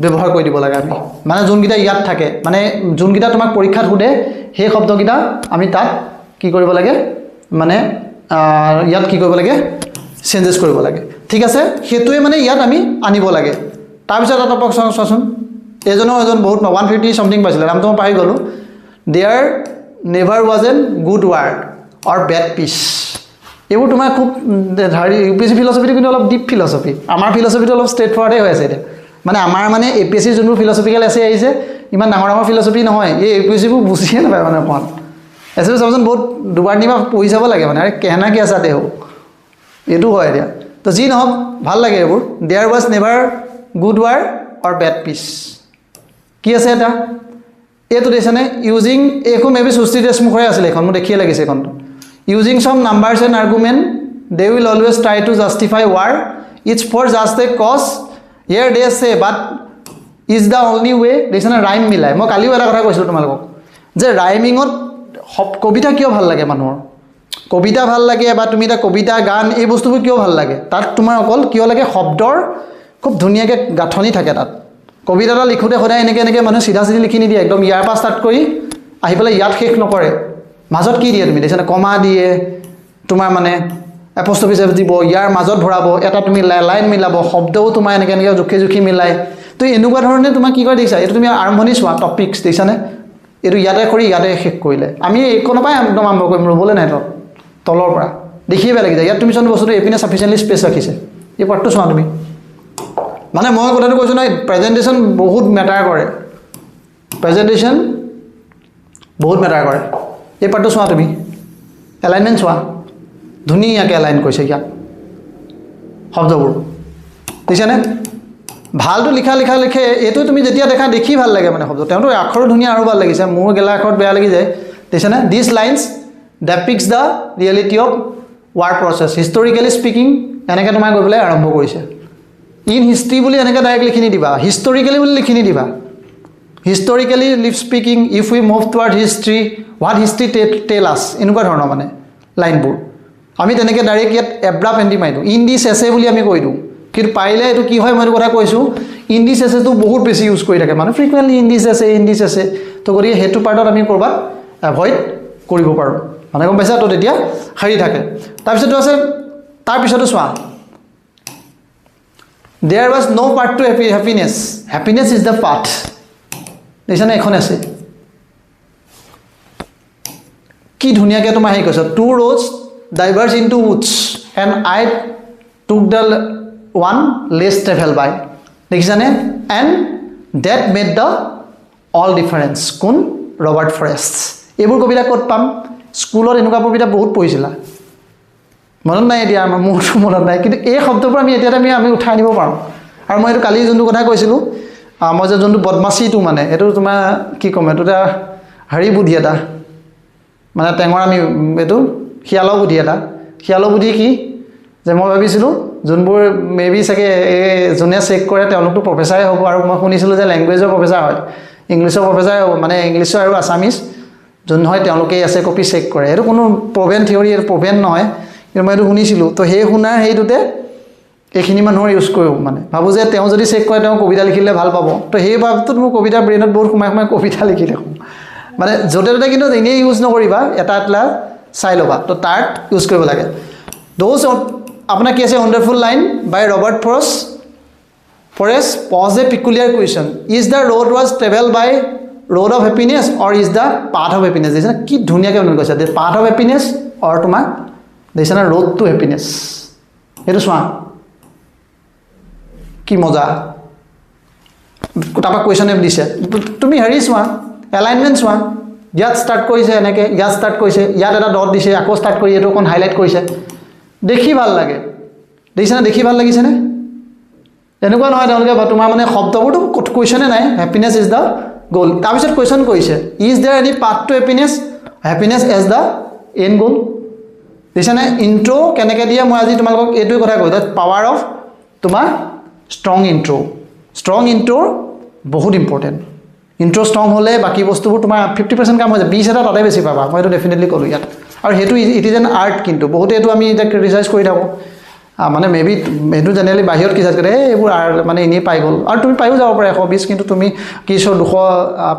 ব্যৱহাৰ কৰি দিব লাগে আমি মানে যোনকেইটা ইয়াত থাকে মানে যোনকেইটা তোমাক পৰীক্ষাত সোধে সেই শব্দকেইটা আমি তাত কি কৰিব লাগে মানে ইয়াত কি কৰিব লাগে চেঞ্জেছ কৰিব লাগে ঠিক আছে সেইটোৱে মানে ইয়াত আমি আনিব লাগে তাৰপিছত এটা টপিক চোৱাচোন এজন বহুত 150 চামথিং পাইছিলে নামটো মই পাহৰি গ'লোঁ there never was a good war or bad peace এইবোৰ তোমাৰ খুব হেৰি UPSC ফিলচফিটো কিন্তু অলপ ডিপ ফিলচফি আমাৰ ফিলচফিটো অলপ ষ্ট্ৰেইট ফৰৱাৰ্ডে হৈ আছে এতিয়া মানে আমাৰ মানে APSC যোনবোৰ ফিলচফিকেল এছে আহিছে ইমান ডাঙৰ ফিলচফি নহয় এই APSCবোৰ বুজিয়ে নাপায় মানে অকণমান এছে চাবচোন বহুত দুবাৰ নিবাৰ পঢ়ি যাব লাগে মানে আৰে কেহেনা কি আছে দেহ এইটো হয় এতিয়া তো যি নহওক ভাল লাগে এইবোৰ there was never good war or bad peace কি আছে এটা এইটো দেখিছেনে ইউজিং এইখন মেবি সুস্থিৰ দেশমুখৰে আছিলে এইখন মোৰ দেখিয়ে লাগিছে এইখনটো using some numbers and argument they will always try to justify war it's for just a cause here they say but is the only way দেখিছেনে ৰাইম মিলাই মই কালিও এটা কথা কৈছিলোঁ তোমালোকক যে ৰাইমিঙত কবিতা কিয় ভাল লাগে মানুহৰ কবিতা ভাল লাগে বা তুমি এটা কবিতা গান এই বস্তুবোৰ কিয় ভাল লাগে তাত তোমাৰ অকল কিয় লাগে শব্দৰ খুব ধুনীয়াকৈ গাঁথনি থাকে তাত কবিতা এটা লিখোঁতে সদায় এনেকৈ মানুহে চিধা চিধি লিখি নিদিয়ে একদম ইয়াৰ পৰা ষ্টাৰ্ট কৰি আহি পেলাই ইয়াত শেষ নকৰে মাজত কি দিয়ে তুমি দেখিছানে কমা দিয়ে তোমাৰ মানে এপষ্ট্ৰফি দিব, ইয়াৰ মাজত ভৰাব, এটা তুমি লাইন মিলাব, শব্দও তোমাৰ এনেকৈ জুখি মিলাই। তো এনেকুৱা ধৰণে তোমাক কি কৰে দেখিছা, এইটো তুমি আৰম্ভণি চোৱা টপিক্স দেখিছানে, এইটো ইয়াতে কৰি ইয়াতে শেষ কৰিলে। আমি এইখনৰ পৰাই একদম আৰম্ভ কৰিম, ৰ'বলৈ নাই তলৰ পৰা দেখিয়ে বেয়া লাগি যায়। ইয়াত তুমি চোন বস্তুটো এইপিনে চাফিচিয়েণ্টলি স্পেচ ৰাখিছে, এই পাৰ্টটো চোৱা তুমি। মানে মই কথাটো কৈছোঁ নহয়, প্ৰেজেণ্টেশ্যন বহুত মেটাৰ কৰে, প্ৰেজেণ্টেশ্যন বহুত মেটাৰ কৰে। এই পাৰ্টটো চোৱা তুমি, এলাইনমেণ্ট চোৱা, ধুনীয়াকৈ এলাইন কৰিছে ইয়াত শব্দবোৰ দেখিছানে। ভালটো লিখে এইটো তুমি যেতিয়া দেখা দেখি ভাল লাগে মানে শব্দ, তেওঁতো আখৰো ধুনীয়া আৰু ভাল লাগিছে, মোৰ গেলা আখৰত বেয়া লাগি যায় দেখিছানে। This lines depicts the reality of war process historically speaking, এনেকৈ তোমাৰ গৈ পেলাই আৰম্ভ কৰিছে। ইন হিষ্ট্ৰী বুলি এনেকৈ ডাইৰেক্ট লিখি নিদিবা, হিষ্টৰিকেলি বুলি লিখি নিদিবা। Historically live speaking, if we move toward history, what history tell us, এনেকুৱা ধৰণৰ মানে লাইনবোৰ। আমি তেনেকৈ ডাইৰেক্ট ইয়াত এব্ৰাপ এণ্টি মাৰি দিওঁ, ইন দিছ এছে বুলি আমি কৈ দিওঁ। কিন্তু পাৰিলে এইটো কি হয়, মই এইটো কথা কৈছোঁ, ইন দিছ এছেটো বহুত বেছি ইউজ কৰি থাকে মানে ফ্ৰিকুৱেণ্টলি, ইন দিছ এছে। তো গতিকে সেইটো পাৰ্টত আমি ক'ৰবাত এভইড কৰিব পাৰোঁ, মানে গম পাইছা। তো তেতিয়া সাৰি থাকে। তাৰপিছতো আছে, তাৰপিছতো চোৱা, there was no' part to happiness, happiness is the path, দেখিছানে, এখন আছে। কি ধুনীয়াকৈ তোমাৰ হেৰি কৈছ, two roads diverged in two woods and I took the one less travel by, দেখিছানে। And that made the all difference, কোন, ৰবাৰ্ট ফৰেষ্ট। এইবোৰ কবিতা ক'ত পাম, স্কুলত এনেকুৱা কবিতা বহুত পঢ়িছিলা, মনত নাই এতিয়া, আমাৰ মোৰতো মনত নাই, কিন্তু এই শব্দবোৰ আমি এতিয়া আমি উঠাই আনিব পাৰোঁ। আৰু মই এইটো কালি যোনটো কথা কৈছিলোঁ, মই যে যোনটো বদমাচিটো মানে এইটো তোমাৰ কি ক'ম, এইটো এটা হেৰি বুদ্ধি এটা, মানে টেঙৰ আমি এইটো শিয়ালৰ বুদ্ধি এটা। শিয়ালৰ বুদ্ধি কি যে মই ভাবিছিলোঁ যোনবোৰ মেবি চাগে এই যোনে চেক কৰে তেওঁলোকতো প্ৰফেচাৰে হ'ব, আৰু মই শুনিছিলোঁ যে লেংগুৱেজৰ প্ৰফেচাৰ হয়, ইংলিছৰ প্ৰফেচাৰে হ'ব, মানে ইংলিছৰ আৰু আছামিজ যোন হয় তেওঁলোকেই আছে কপি চেক কৰে। এইটো কোনো প্ৰভেন থিয়ৰী, এইটো প্ৰভেন নহয়, কিন্তু মই এইটো শুনিছিলোঁ। তো সেই শুনাৰ সেইটোতে এইখিনি মানুহৰ ইউজ কৰোঁ, মানে ভাবোঁ যে তেওঁ যদি চেক কৰে তেওঁ কবিতা লিখিলে ভাল পাব। তো সেই ভাৱটোত মোৰ কবিতা ব্ৰেইনত বহুত সোমাই কবিতা লিখি দেখোঁ, মানে য'তে ত'তে, কিন্তু এনেই ইউজ নকৰিবা, এটা চাই ল'বা, তো তাত ইউজ কৰিব লাগে। দ'জ আপোনাৰ কি আছে, wonderful line by Robert Frost, pose a peculiar question, is the road was travel by road of happiness or is the path of happiness, দেখিছে কি ধুনীয়াকৈ মনত কৈছে, পাথ অফ হেপিনেছ অৰ তোমাৰ দেখিছে না ৰোড টু হেপিনেছ। সেইটো চোৱা কি মজা, তাৰপৰা কুৱেশ্যন দিছে, তুমি হেৰি চোৱা, এলাইনমেণ্ট চোৱা, ইয়াত ষ্টাৰ্ট কৰিছে এনেকৈ, ইয়াত ষ্টাৰ্ট কৰিছে, ইয়াত এটা ডট দিছে, আকৌ ষ্টাৰ্ট কৰি এইটো অকণ হাইলাইট কৰিছে, দেখি ভাল লাগে, দেখিছেনে, দেখি ভাল লাগিছেনে। এনেকুৱা নহয় তেওঁলোকে তোমাৰ মানে শব্দবোৰতো কুৱেশ্যনে নাই, হেপিনেছ ইজ দ্য গ'ল। তাৰপিছত কুৱেশ্যন কৰিছে, is there any path to happiness as the end goal, দেখিছেনে। ইণ্ট্ৰ' কেনেকৈ দিয়ে, মই আজি তোমালোকক এইটোৱে কথা কৈছোঁ, পাৱাৰ অফ তোমাৰ ষ্ট্ৰং ইণ্ট্ৰ' বহুত ইম্পৰ্টেণ্ট। ইণ্ট্ৰ' ষ্ট্ৰং হ'লে বাকী বস্তুবোৰ তোমাৰ 50% কাম হৈ যায়, 20 এটা তাতে বেছি পাবা, মই এইটো ডেফিনেটলি ক'লোঁ ইয়াত। আৰু সেইটো ইট ইজ এন আৰ্ট, কিন্তু বহুতে এইটো আমি এতিয়া ক্ৰিটিচাইজ কৰি থাকোঁ, মানে মেবি সেইটো জেনেৰেলি বাহিৰত ক্ৰিটিচাইজ কৰে, এইবোৰ মানে এনেই পাই গ'ল, আৰু তুমি পায়ো যাব পাৰে 120, কিন্তু তুমি কি 200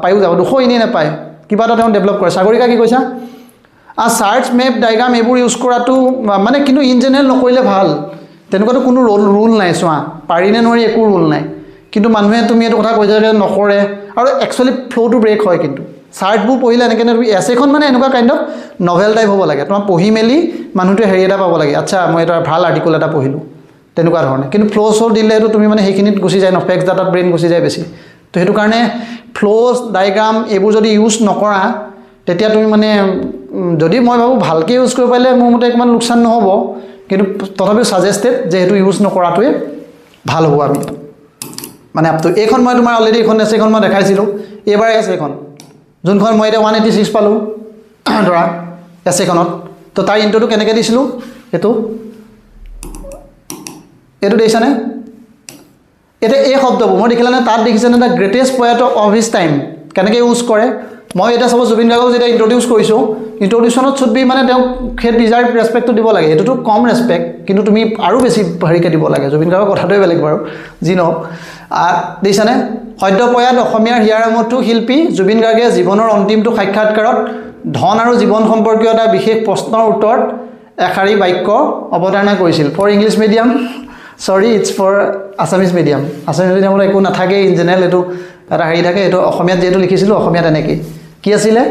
পায়ো যাব, 200 এনেই নাপায়, কিবা এটা তেওঁ ডেভেলপ কৰে। সাগৰিকা কি কৈছা, চাৰ্চ মেপ ডায়েগ্ৰাম এইবোৰ ইউজ কৰাটো মানে, কিন্তু ইন জেনেৰেল নকৰিলে ভাল, তেনেকুৱাতো কোনো ৰুল নাই, চোৱা পাৰি নে নোৱাৰি একো ৰুল নাই, কিন্তু মানুহে তুমি এইটো কথা কৈছা যে নকৰে, আৰু একচুৱেলি ফ্ল'টো ব্ৰেক হয়। কিন্তু চাৰ্টবোৰ পঢ়িলে এনেকৈ তুমি এছেখন মানে এনেকুৱা কাইণ্ড অফ নভেল টাইপ হ'ব লাগে, তোমাৰ পঢ়ি মেলি মানুহটোৱে হেৰি এটা পাব লাগে, আচ্ছা মই এটা ভাল আৰ্টিকল এটা পঢ়িলোঁ, তেনেকুৱা ধৰণে। কিন্তু ফ্ল' দিলেতো তুমি মানে সেইখিনিত গুচি যায় ন, ফেক্স ডাটাত ব্ৰেইন গুচি যায় বেছি। তো সেইটো কাৰণে ফ্ল' ডায়েগ্ৰাম এইবোৰ যদি ইউজ নকৰা, তেতিয়া তুমি মানে যদি মই ভাবোঁ ভালকৈ ইউজ কৰিব পাৰিলে মোৰ মতে ইমান লোকচান নহ'ব, কিন্তু তথাপিও ছাজেষ্টেড যে সেইটো ইউজ নকৰাটোৱে ভাল হ'ব। আমি মানে আপটো এইখন মই তোমাৰ অলৰেডি এইখন আছে, এইখন মই দেখাইছিলোঁ, এইবাৰ আছে এইখন, যোনখন মই এতিয়া 186 পালোঁ ধৰা এছেখনত। তো তাৰ ইণ্ট্ৰ'টো কেনেকৈ দিছিলোঁ, এইটো দেখিছানে। এতিয়া এই শব্দবোৰ মই দেখিলানে, তাত দেখিছেনে the greatest poet of his time কেনেকৈ ইউজ কৰে। মই এতিয়া চাব জুবিন গাৰ্গক যেতিয়া ইণ্ট্ৰডিউচ কৰিছোঁ, ইণ্ট্ৰডিউচনত শুড বি মানে তেওঁক সেই ডিজাৰ্ভ ৰেচপেক্টটো দিব লাগে, এইটোতো কম ৰেচপেক্ট, কিন্তু তুমি আৰু বেছি হেৰিকৈ দিব লাগে। জুবিন গাৰ্গৰ কথাটোৱে বেলেগ বাৰু, যি নহওক। দেখিছানে, সদ্য প্ৰয়াত অসমীয়াৰ হিয়াৰামঠু শিল্পী জুবিন গাৰ্গে জীৱনৰ অন্তিমটো সাক্ষাৎকাৰত ধন আৰু জীৱন সম্পৰ্কীয় এটা বিশেষ প্ৰশ্নৰ উত্তৰত এশাৰী বাক্য অৱতাৰণা কৰিছিল ফৰ ইংলিছ মিডিয়াম চৰি ইটছ ফৰ আছামিজ মিডিয়াম মিডিয়ামত একো নাথাকে ইন জেনেৰেল এইটো এটা হেৰি থাকে এইটো অসমীয়াত যিহেতু লিখিছিলোঁ অসমীয়াত এনেকৈ কি আছিলে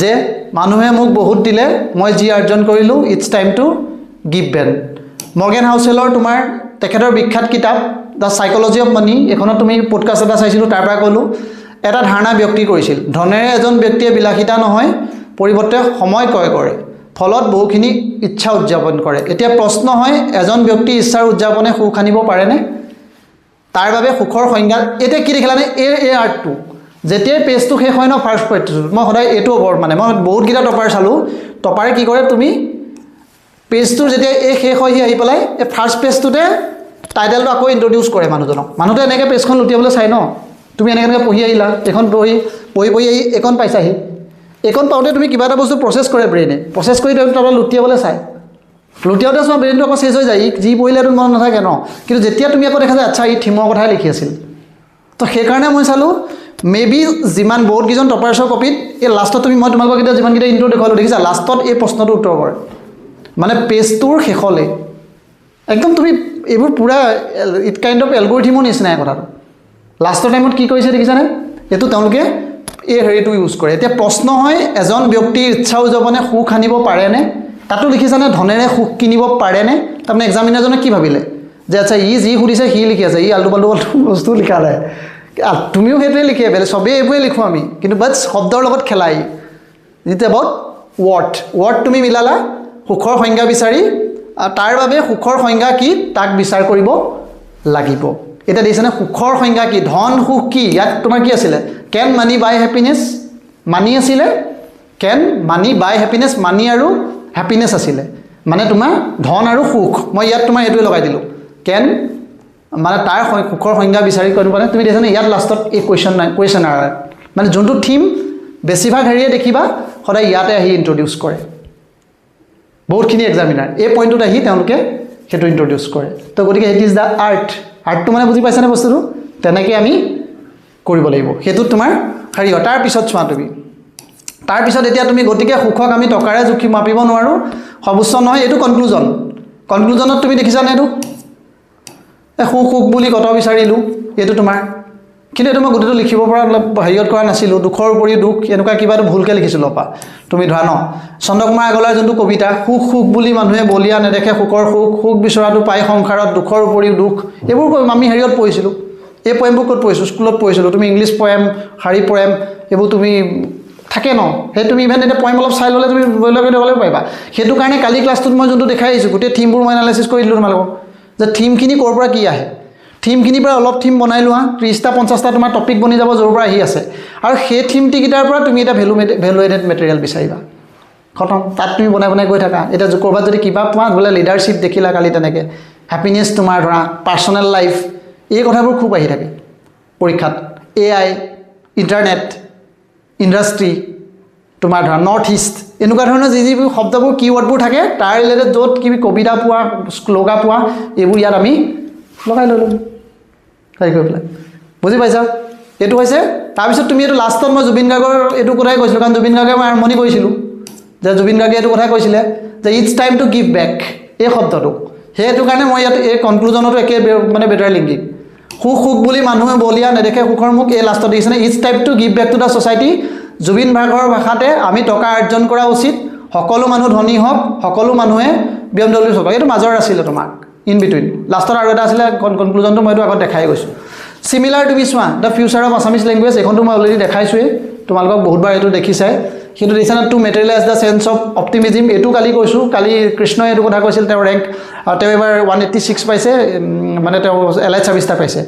যে মানুহে মোক বহুত দিলে মই যি অৰ্জন কৰিলোঁ it's time to give back Morgan Housel তোমাৰ তেখেতৰ বিখ্যাত কিতাপ দ্য চাইকলজি অফ মানি এখনত তুমি পডকাষ্ট এটা চাইছিলোঁ তাৰ পৰা ক'লোঁ এটা ধাৰণা ব্যক্তি কৰিছিল ধনেৰে এজন ব্যক্তিয়ে বিলাসিতা নহয় পৰিৱৰ্তে সময় ক্ৰয় কৰে ফলত বহুখিনি ইচ্ছা উদযাপন কৰে এতিয়া প্ৰশ্ন হয় এজন ব্যক্তি ইচ্ছাৰ উদযাপনে সুখ আনিব পাৰেনে তাৰ বাবে সুখৰ সংজ্ঞা এতিয়া কি দেখিলানে এই আৰ্টটো যেতিয়াই পেজটো শেষ হয় ন ফাৰ্ষ্ট পেজটো মই সদায় এইটো ওপৰত মানে মই বহুতকেইটা টপাৰ চালোঁ টপাৰে কি কৰে তুমি পেজটোৰ যেতিয়া এই শেষ হৈ আহি পেলাই এই ফাৰ্ষ্ট পেজটোতে টাইটেলটো আকৌ ইন্ট্ৰডিউচ কৰে মানুহজনক মানুহটো এনেকৈ পেজখন লুটিয়াবলৈ চাই ন তুমি এনেকৈ পঢ়ি আহিলা এখন পঢ়ি আহি এইখন পাইছাহি এইখন পাওঁতে তুমি কিবা এটা বস্তু প্ৰচেছ কৰে ব্ৰেইনে প্ৰচেছ কৰি তাৰপৰা লুটিয়াবলৈ চায় লুটিয়াওঁতে চোৱা ব্ৰেইনটো আকৌ চেঞ্জ হৈ যায় যি পঢ়িলেতো মনত নাথাকে ন কিন্তু যেতিয়া তুমি আকৌ দেখা যায় আচ্ছা ই থিমৰ কথাই লিখি আছিল তো সেইকাৰণে মই চালোঁ মে বি যিমান বহুতকেইজন টপাৰ্ছৰ কপিত এই লাষ্টত মই তোমালোকক এতিয়া যিমানকেইটা ইণ্ট্ৰ দেখুৱালোঁ দেখিছা লাষ্টত এই প্ৰশ্নটো উত্তৰ কৰে মানে পেজটোৰ শেষলৈ একদম তুমি এইবোৰ পূৰা ইট কাইণ্ড অফ এলগৰিথিমৰ নিচিনাই কথাটো লাষ্টৰ টাইমত কি কৰিছে দেখিছানে এইটো তেওঁলোকে এই হেৰিটো ইউজ কৰে এতিয়া প্ৰশ্ন হয় এজন ব্যক্তিৰ ইচ্ছা উদযাপনে সুখ আনিব পাৰেনে তাতো লিখিছানে ধনেৰে সুখ কিনিব পাৰেনে তাৰমানে এক্সামিনাৰজনে কি ভাবিলে যে আচ্ছা ই যি সুধিছে সি লিখি আছে ই আল্টু পাল্টু বস্তু লিখা নাই তুমিও সেইটোৱে লিখে বেলেগ চবেই এইবোৰে লিখোঁ আমি কিন্তু বাট শব্দৰ লগত খেলাই ইটছ এবাউট ৱৰ্ড তুমি মিলালা সুখৰ সংজ্ঞা বিচাৰি তাৰ বাবে সুখৰ সংজ্ঞা কি তাক বিচাৰ কৰিব লাগিব এটা দেখিছেনে সুখৰ সংজ্ঞা কি ধন সুখ কি ইয়াত তোমাৰ কি আছিলে কেন মানি বাই হেপিনেছ মানি আছিলে কেন মানি বাই হেপিনেছ মানি আৰু হেপিনেছ আছিলে মানে তোমাৰ ধন আৰু সুখ মই ইয়াত তোমাৰ এইটোৱে লগাই দিলোঁ কেন মানে তাৰ সুখৰ সংজ্ঞা বিচাৰি কৰিব মানে তুমি দেখিছানে ইয়াত লাষ্টত এই কুৱেশ্যনাৰ মানে যোনটো থিম বেছিভাগ হেৰিয়ে দেখিবা সদায় ইয়াতে আহি ইন্ট্ৰডিউচ কৰে বহুতখিনি এক্সামিনাৰ এই পইণ্টটোত আহি তেওঁলোকে সেইটো ইন্ট্ৰডিউচ কৰে তো গতিকে ইট ইজ দ্য আৰ্টটো মানে বুজি পাইছানে বস্তুটো তেনেকৈ আমি কৰিব লাগিব সেইটোত তোমাৰ হেৰি হয় তাৰপিছত চোৱা তুমি তাৰপিছত এতিয়া তুমি গতিকে সুখক আমি টকাৰে জুখি মাপিব নোৱাৰোঁ সৰ্বোচ্চ নহয় এইটো কনক্লুজনত তুমি দেখিছানে এইটো সুখ বুলি কত বিচাৰিলোঁ এইটো তোমাৰ কিন্তু এইটো মই গোটেইটো লিখিব পৰা অলপ হেৰিয়ত কৰা নাছিলোঁ দুখৰ উপৰি দুখ এনেকুৱা কিবা এটা ভুলকৈ লিখিছিলোঁ অপা তুমি ধৰা ন চন্দ্ৰকুমাৰ আগলাৰ যোনটো কবিতা সুখ বুলি মানুহে বলিয়া নেদেখে সুখৰ সুখ বিচৰাটো পাই সংসাৰত দুখৰ উপৰিও দুখ এইবোৰ আমি হেৰিয়ত পঢ়িছিলোঁ এই পয়েমবোৰ ক'ত পঢ়িছোঁ স্কুলত পঢ়িছিলোঁ তুমি ইংলিছ পয়েম শাৰী পয়েম এইবোৰ তুমি থাকে ন সেই তুমি ইভেন এতিয়া পয়েম অলপ চাই ল'লে তুমি বেলেগ দেখাব পাৰিবা সেইটো কাৰণে কালি ক্লাছটোত মই যোনটো দেখাই আহিছোঁ গোটেই থিমবোৰ মই এনালাইচিছ কৰি দিলোঁ তোমালোকক যে থিমখিনি ক'ৰ পৰা কি আহে থিমখিনিৰ পৰা অলপ থিম বনাই লোৱা 30টা 50টা তোমাৰ টপিক বনি যাব য'ৰ পৰা আহি আছে আৰু সেই থিমটিকেইটাৰ পৰা তুমি এটা ভেলুৱেটেড মেটেৰিয়েল বিচাৰিবা খতম তাত তুমি বনাই গৈ থাকা এতিয়া ক'ৰবাত যদি কিবা পোৱা বোলে লিডাৰশ্বিপ দেখিলা কালি তেনেকৈ হেপিনেছ তোমাৰ ধৰা পাৰ্চনেল লাইফ এই কথাবোৰ খুব আহি থাকে পৰীক্ষাত AI ইণ্টাৰনেট ইণ্ডাষ্ট্ৰি তোমাৰ ধৰা নৰ্থ ইষ্ট এনেকুৱা ধৰণৰ যিবোৰ শব্দবোৰ কিৱৰ্ডবোৰ থাকে তাৰ ৰিলেটেড য'ত কিবি কবিতা পোৱা শ্লোগা পোৱা এইবোৰ ইয়াত আমি লগাই ল'লোঁ হেৰি কৰি পেলাই বুজি পাইছা এইটো হৈছে তাৰপিছত তুমি এইটো লাষ্টত মই জুবিন গাৰ্গৰ এইটো কথাই কৈছিলোঁ কাৰণ জুবিন গাৰ্গে মই আৰম্ভণি কৰিছিলোঁ যে জুবিন গাৰ্গে এইটো কথাই কৈছিলে যে it's time to give back এই শব্দটো সেইটো কাৰণে মই ইয়াত এই কনক্লুজনতো একে মানে বেটাৰ লিংকিং সুখ বুলি মানুহে বলিয়া নেদেখে সুখৰ মুখ এই লাষ্টত দেখিছেনে it's time to give back to the society Zubeen গাৰ্গৰ ভাষাতে আমি টকা অৰ্জন কৰা উচিত সকলো মানুহ ধনী হওক সকলো মানুহে BMW চলাওক এইটো মাজৰ আছিলে তোমাক ইন বিটুইন লাষ্টত আৰু এটা আছিলে কনক্লুজনটো মই এইটো আগত দেখাই গৈছোঁ সিমিলাৰ টু বি চোৱা the future of Assamese language এইখনটো মই অলৰেডি দেখাইছোঁৱেই তোমালোকক বহুতবাৰ এইটো দেখিছাই কিন্তু দেখিছানে to materialize the sense of optimism এইটো কালি কৈছোঁ কালি কৃষ্ণই এইটো কথা কৈছিল তেওঁৰ ৰেংক তেওঁ এবাৰ 186 পাইছে মানে তেওঁ এলাইট ছাৰ্ভিচটা পাইছে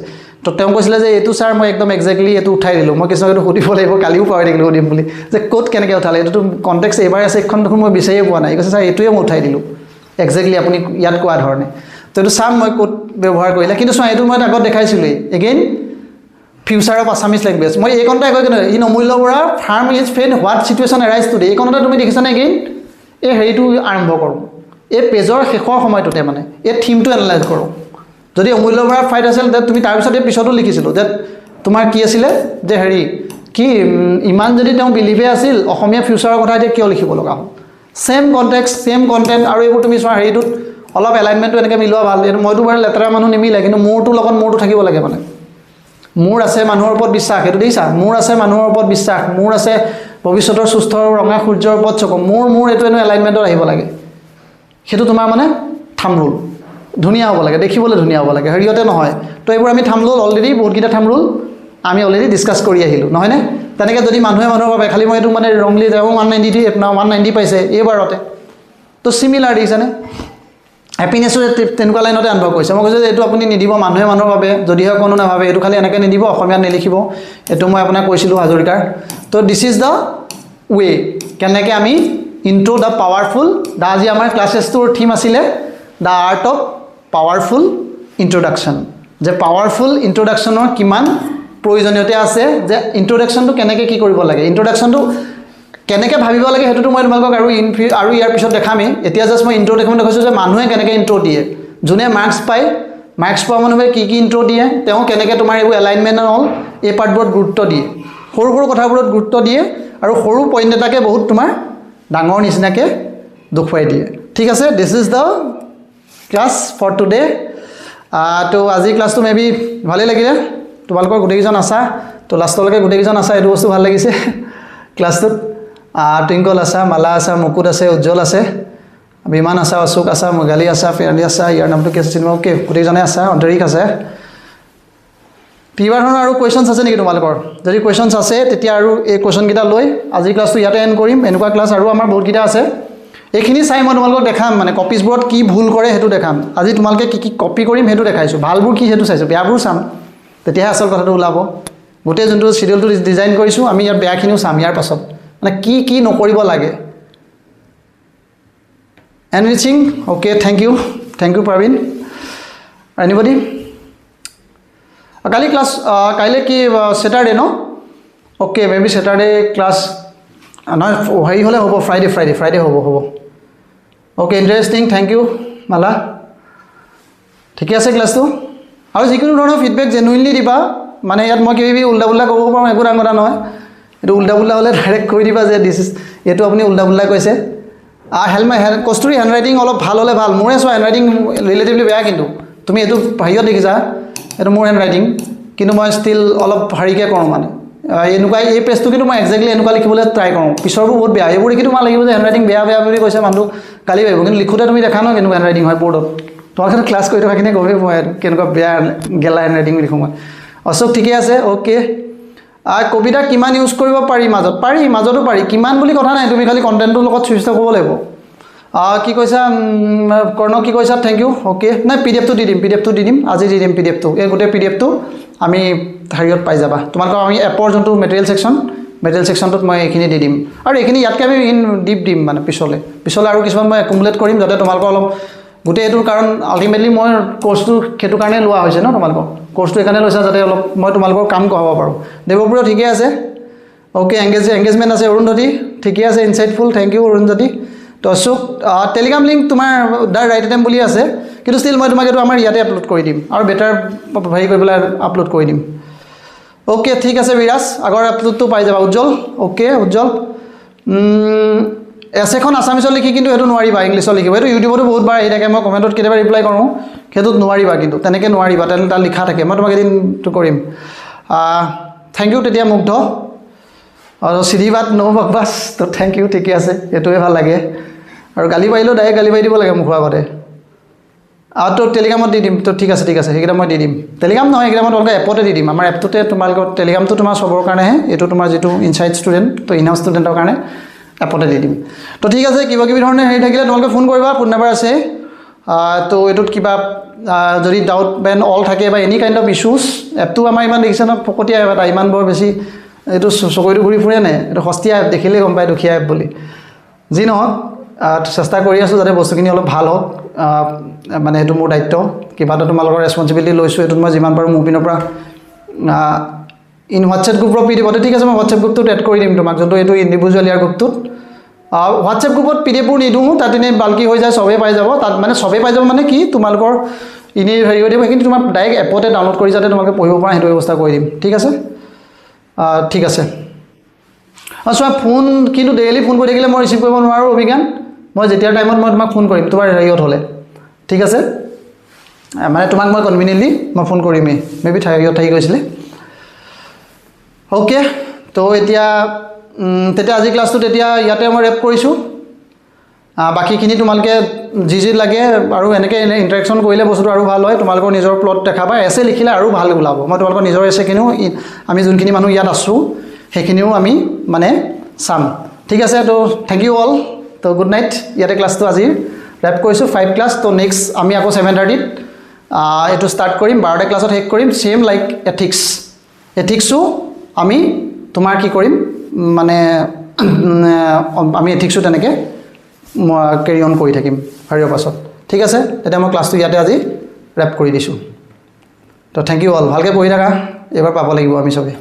তো তেওঁ কৈছিলে যে এইটো ছাৰ মই একদম এক্সেক্টলি এইটো উঠাই দিলোঁ মই কৃষ্ণক এইটো সুধিব লাগিব কালিও পাহৰি থাকিলোঁ সুধিম বুলি যে ক'ত কেনেকৈ উঠালে এইটোতো কণ্টেক্স এইবাৰ আছে এইখন দেখোন মই বিচাৰিয়ে পোৱা নাই কৈছে ছাৰ এইটোৱে মই উঠাই দিলোঁ এক্সেক্টলি আপুনি ইয়াত কোৱা ধৰণে তো এইটো চাম মই ক'ত ব্যৱহাৰ কৰিলে কিন্তু চোৱা এইটো মই আগত দেখাইছিলোঁৱেই again future of Assamese language মই এইকণতে কৈ কিনে in Amulya Bora firm is fade what situation arise today এইকণতে তুমি দেখিছানে এগেইন এই হেৰিটো আৰম্ভ কৰোঁ এই পেজৰ শেষৰ সময়টোতে মানে এই থিমটো এনালাইজ কৰোঁ যদি অমূল্য বৰাৰ ফাইট আছিল যে তুমি তাৰপিছত এই পিছতো লিখিছিলোঁ যে তোমাৰ কি আছিলে যে হেৰি কি ইমান যদি তেওঁ বিলিভে আছিল অসমীয়া ফিউচাৰৰ কথা এতিয়া কিয় লিখিব লগা হ'ল ছেম কণ্টেক্সট ছেম কণ্টেণ্ট আৰু এইবোৰ তুমি চোৱা হেৰিটোত অলপ এলাইনমেণ্টটো এনেকৈ মিলোৱা ভাল এইটো মইতো বাৰু লেতেৰা মানুহ নিমিলে কিন্তু মোৰটোৰ লগত মোৰটো থাকিব লাগে মানে মোৰ আছে মানুহৰ ওপৰত বিশ্বাস এইটো দেখিছা মোৰ আছে মানুহৰ ওপৰত বিশ্বাস মোৰ আছে ভৱিষ্যতৰ সুস্থ ৰঙা সূৰ্যৰ ওপৰত চকু মোৰ এইটো এনো এলাইনমেণ্টত আহিব লাগে সেইটো তোমাৰ মানে থাম্ব ৰুল ধুনীয়া হ'ব লাগে দেখিবলৈ ধুনীয়া হ'ব লাগে হেৰিয়তে নহয় তো এইবোৰ আমি থাম্ব ৰুল অলৰেডি বহুতকেইটা থাম্ব ৰুল আমি অলৰেডি ডিছকাছ কৰি আহিলোঁ নহয়নে তেনেকৈ যদি মানুহে মানুহৰ বাবে খালি মই এইটো মানে ৰংলি যাব 190 পাইছে এইবাৰতে তো চিমিলাৰ দেখিছেনে হেপিনেছো তেনেকুৱা লাইনতে আৰম্ভ কৰিছে মই কৈছোঁ যে এইটো আপুনি নিদিব মানুহে মানুহৰ বাবে যদিহে কোনো নাভাবে এইটো খালি এনেকৈ নিদিব অসমীয়াত নিলিখিব এইটো মই আপোনাক কৈছিলোঁ হাজৰিকাৰ তো দিছ ইজ দ্য ৱে কেনেকৈ আমি ইনটু দ্য পাৱাৰফুল দা আজি আমাৰ ক্লাছেছটোৰ থিম আছিলে the art of powerful introduction যে পাৱাৰফুল ইন্ট্ৰডাকশ্যনৰ কিমান প্ৰয়োজনীয়তা আছে যে ইন্ট্ৰডাকশ্যনটো কেনেকৈ কি কৰিব লাগে ইন্ট্ৰডাকশ্যনটো কেনেকৈ ভাবিব লাগে সেইটোতো মই তোমালোকক আৰু ইয়াৰ পিছত দেখামেই এতিয়া জাষ্ট মই ইন্ট্ৰ দেখাম দেখাইছোঁ যে মানুহে কেনেকৈ ইন্ট্ৰ দিয়ে যোনে মাৰ্কছ পায় মাৰ্কছ পোৱা মানুহে কি কি ইন্ট্ৰ দিয়ে তেওঁ কেনেকৈ তোমাৰ এইবোৰ এলাইনমেণ্ট হ'ল এই পাৰ্টবোৰত গুৰুত্ব দিয়ে সৰু সৰু কথাবোৰত গুৰুত্ব দিয়ে আৰু সৰু পইণ্ট এটাকে বহুত তোমাৰ ডাঙৰ নিচিনাকৈ দেখুৱাই দিয়ে ঠিক আছে this is the class for today তো আজি ক্লাছটো মে বি ভালেই লাগিলে তোমালোকৰ গোটেইকেইজন আছা তো লাষ্টলৈকে গোটেইকেইজন আছা এইটো বস্তু ভাল লাগিছে ক্লাছটোত টুইংকল আছা মালা আছা মুকুট আছে উজ্জ্বল আছে বিমান আছা অশোক আছা মগালী আছা ফেৰালি আছা ইয়াৰ নামটো কি আছে চিনেমা অ'কে গোটেইজনে আছা অন্তৰীক আছে কিবা ধৰণৰ আৰু কুৱেশ্যনছ আছে নেকি তোমালোকৰ যদি কুৱেশ্যনছ আছে তেতিয়া আৰু এই কুৱেশ্যনকেইটা লৈ আজি ক্লাছটো ইয়াতে এণ্ড কৰিম এনেকুৱা ক্লাছ আৰু আমাৰ বহুতকেইটা আছে এইখিনি চাই মই তোমালোকক দেখাম মানে কপিজবোৰত কি ভুল কৰে সেইটো দেখাম আজি তোমালোকে কি কি কপি কৰিম সেইটো দেখাইছোঁ ভালবোৰ কি সেইটো চাইছোঁ বেয়াবোৰ চাম তেতিয়াহে আচল কথাটো ওলাব গোটেই যোনটো চিডিউলটো ডিজাইন কৰিছোঁ আমি ইয়াত বেয়াখিনিও চাম ইয়াৰ পাছত মানে কি কি নকৰিব লাগে anything okay thank you Prabin anybody কালি ক্লাছ কাইলৈ কি ছেটাৰডে ন okay may be Saturday class নহয় হেৰি হ'লে হ'ব ফ্ৰাইডে হ'ব okay interesting thank you Mala ঠিকে আছে ক্লাছটো আৰু যিকোনো ধৰণৰ ফিডবেক জেনুইনলি দিবা মানে ইয়াত মই কিবি উল্টা পুল্টা ক'ব পাৰোঁ একো ডাঙৰ কথা নহয় এইটো উল্টা পুল্টা হ'লে ডাইৰেক্ট কৈ দিবা যে দিছ ইজ এইটো আপুনি উল্টা পুল্টা কৈছে কস্তুৰী হেণ্ডৰাইটিং অলপ ভাল হ'লে ভাল মোৰে চোৱা হেণ্ডৰাইটিং ৰিলেটিভলি বেয়া কিন্তু তুমি এইটো হেৰিয়ত দেখিছা এইটো মোৰ হেণ্ডৰাইটিং কিন্তু মই ষ্টিল অলপ হেৰিকৈ কৰোঁ মানে এনেকুৱা এই পেজটো কিন্তু মই একজেক্টলি এনেকুৱা লিখিবলৈ ট্ৰাই কৰোঁ পিছৰবোৰ বহুত বেয়া এইবোৰ দেখি তোমাৰ লাগিব যে হেণ্ডৰাইটিং বেয়া বুলি কৈছে মানুহ গালি পাৰিব কিন্তু লিখোঁতে তুমি দেখা ন কেনেকুৱা হেণ্ডৰাইটিং হয় বৰ্ডত তোমাৰ কাৰণে ক্লাছ কৰি থকাখিনি গমেই পোৱা কেনেকুৱা বেয়া গেলা হেণ্ডৰাইটিং লিখোঁ মই অশোক ঠিকে আছে অ'কে কবিতা কিমান ইউজ কৰিব পাৰি মাজতো পাৰি কিমান বুলি কথা নাই তুমি খালি কণ্টেণ্টটোৰ লগত চুইচ ক'ব লাগিব কি কৈছা কৰ্ণ কি কৈছা থেংক ইউ অ'কে নাই পি ডি এফটো দি দিম আজি দি দিম পি ডি এফটো এই গোটেই পি ডি এফটো আমি হেৰিয়ত পাই যাবা তোমালোকৰ আমি এপৰ যোনটো মেটেৰিয়েল ছেকশ্যনটোত মই এইখিনি দি দিম আৰু এইখিনি ইয়াতকৈ আমি দিম মানে পিছলৈ আৰু কিছুমান মই একুমুলেট কৰিম যাতে তোমালোকৰ অলপ গোটেই এইটোৰ কাৰণ আল্টিমেটলি মই কোৰ্চটো সেইটো কাৰণে লোৱা হৈছে ন তোমালোকৰ কোৰ্চটো এইকাৰণে লৈছা যাতে অলপ মই তোমালোকৰ কাম কৰাব পাৰোঁ দেৱপ্ৰিয় ঠিকে আছে অ'কে এংগেজমেণ্ট আছে অৰুন্ধতী ঠিকে আছে ইনচাইটফুল থেংক ইউ অৰুন্ধতী তো অশোক টেলিগ্ৰাম লিংক তোমাৰ দ্য ৰাইট এটেম্প বুলি আছে কিন্তু ষ্টিল মই তোমাক এইটো আমাৰ ইয়াতে আপলোড কৰি দিম আৰু বেটাৰ হেৰি কৰি পেলাই আপলোড কৰি দিম অ'কে ঠিক আছে বিৰাজ আগৰ আপলোডটো পাই যাবা উজ্জ্বল অ'কে উজ্জ্বল এছেখন আছামিছত লিখি কিন্তু সেইটো নোৱাৰিবা ইংলিছত লিখিব এইটো ইউটিউবতো বহুতবাৰ আহি থাকে মই কমেণ্টত কেতিয়াবা ৰিপ্লাই কৰোঁ সেইটোত নোৱাৰিবা কিন্তু তেনেকৈ নোৱাৰিবা তাত লিখা থাকে মই তোমাক এদিনটো কৰিম থেংক ইউ তেতিয়া মুগ্ধ আৰু চিধিবাদ ন বকবাছ তো থেংক ইউ ঠিকে আছে এইটোৱে ভাল লাগে আৰু গালি পাৰিলেও ডাইৰেক্ট গালি পাৰি দিব লাগে মুখৰ আগতে তো টেলিগ্ৰামত দি দিম তো ঠিক আছে সেইকেইটা মই দি দিম টেলিগ্ৰাম নহয় সেইকেইটা মই তোমালোকে এপতে দি দিম আমাৰ এপটোতে তোমালোকৰ টেলিগ্ৰামটো তোমাৰ চবৰ কাৰণেহে এইটো তোমাৰ যিটো ইনচাইড ষ্টুডেণ্ট তো ইনহাউচ ষ্টুডেণ্টৰ কাৰণে এপতে দি দিম তো ঠিক আছে কিবা কিবি ধৰণে হেৰি থাকিলে তোমালোকে ফোন কৰিবা ফোন নাম্বাৰ আছে তো এইটোত কিবা যদি ডাউট বেন অল থাকে বা এনি কাইণ্ড অফ ইছ্যুজ এপটো আমাৰ ইমান দেখিছে ন ফকতীয়া এপ এটা ইমান বৰ বেছি এইটো চকুটো ঘূৰি ফুৰে নাই এইটো সস্তীয়া এপ দেখিলেই গম পায় দুখীয়া এপ বুলি যি নহওক চেষ্টা কৰি আছোঁ যাতে বস্তুখিনি অলপ ভাল হওক মানে এইটো মোৰ দায়িত্ব কিবা এটা তোমালোকৰ ৰেছপঞ্চিবিলিটি লৈছোঁ এইটোত মই যিমান পাৰোঁ মোৰ পিনৰ পৰা ইন হোৱাটছএপ গ্ৰুপৰ পি ডি এফতে ঠিক আছে মই হোৱাটছএপ গ্ৰুপটোত এড কৰি দিম তোমাক যোনটো এইটো ইণ্ডিভিজুৱেল ইয়াৰ গ্ৰুপটোত হোৱাটছএপ গ্ৰুপত পি ডি এফবোৰ নিদিওঁ তাত এনেই বাল্কি হৈ যায় চবেই পাই যাব তাত মানে চবেই পাই যাব মানে কি তোমালোকৰ এনেই হেৰি হৈ দিব কিন্তু তোমাৰ ডাইৰেক্ট এপতে ডাউনলোড কৰি যাতে তোমালোকে পঢ়িব পৰা সেইটো ব্যৱস্থা কৰি দিম ঠিক আছে চোৱা ফোন কিন্তু ডেইলি ফোন কৰি থাকিলে মই ৰিচিভ কৰিব নোৱাৰোঁ অভিজ্ঞান মই যেতিয়া টাইমত মই তোমাক ফোন কৰিম তোমাৰ হেৰিয়ত হ'লে ঠিক আছে মানে তোমাক মই কনভিনিয়েণ্টলি মই ফোন কৰিমেই মেবি হেৰিয়ত থাকি গৈছিলে অ'কে তো এতিয়া তেতিয়া আজি ক্লাছটো তেতিয়া ইয়াতে মই ৰেপ কৰিছোঁ বাকীখিনি তোমালোকে যি লাগে আৰু এনেকৈ ইণ্টাৰেকশ্যন কৰিলে বস্তুটো আৰু ভাল হয় তোমালোকৰ নিজৰ প্লট দেখা পায় এছে লিখিলে আৰু ভাল ওলাব মই তোমালোকৰ নিজৰ এছেখিনিও আমি যোনখিনি মানুহ ইয়াত আছোঁ সেইখিনিও আমি মানে চাম ঠিক আছে তো থেংক ইউ অল তো গুড নাইট ইয়াতে ক্লাছটো আজি ৰেপ কৰিছোঁ 5 ক্লাছ তো নেক্সট আমি আকৌ 7:30 এইটো ষ্টাৰ্ট কৰিম 12টা ক্লাছত শেষ কৰিম ছেম লাইক এথিক্সো আমি তোমাৰ কি কৰিম মানে আমি এথিক্সো তেনেকৈ কেৰি অন কৰি থাকিম হেৰিৰ পাছত ঠিক আছে তেতিয়া মই ক্লাছটো ইয়াতে আজি ৰেপ কৰি দিছোঁ তো থেংক ইউ অল ভালকৈ পঢ়ি থাকা এইবাৰ পাব লাগিব আমি চবেই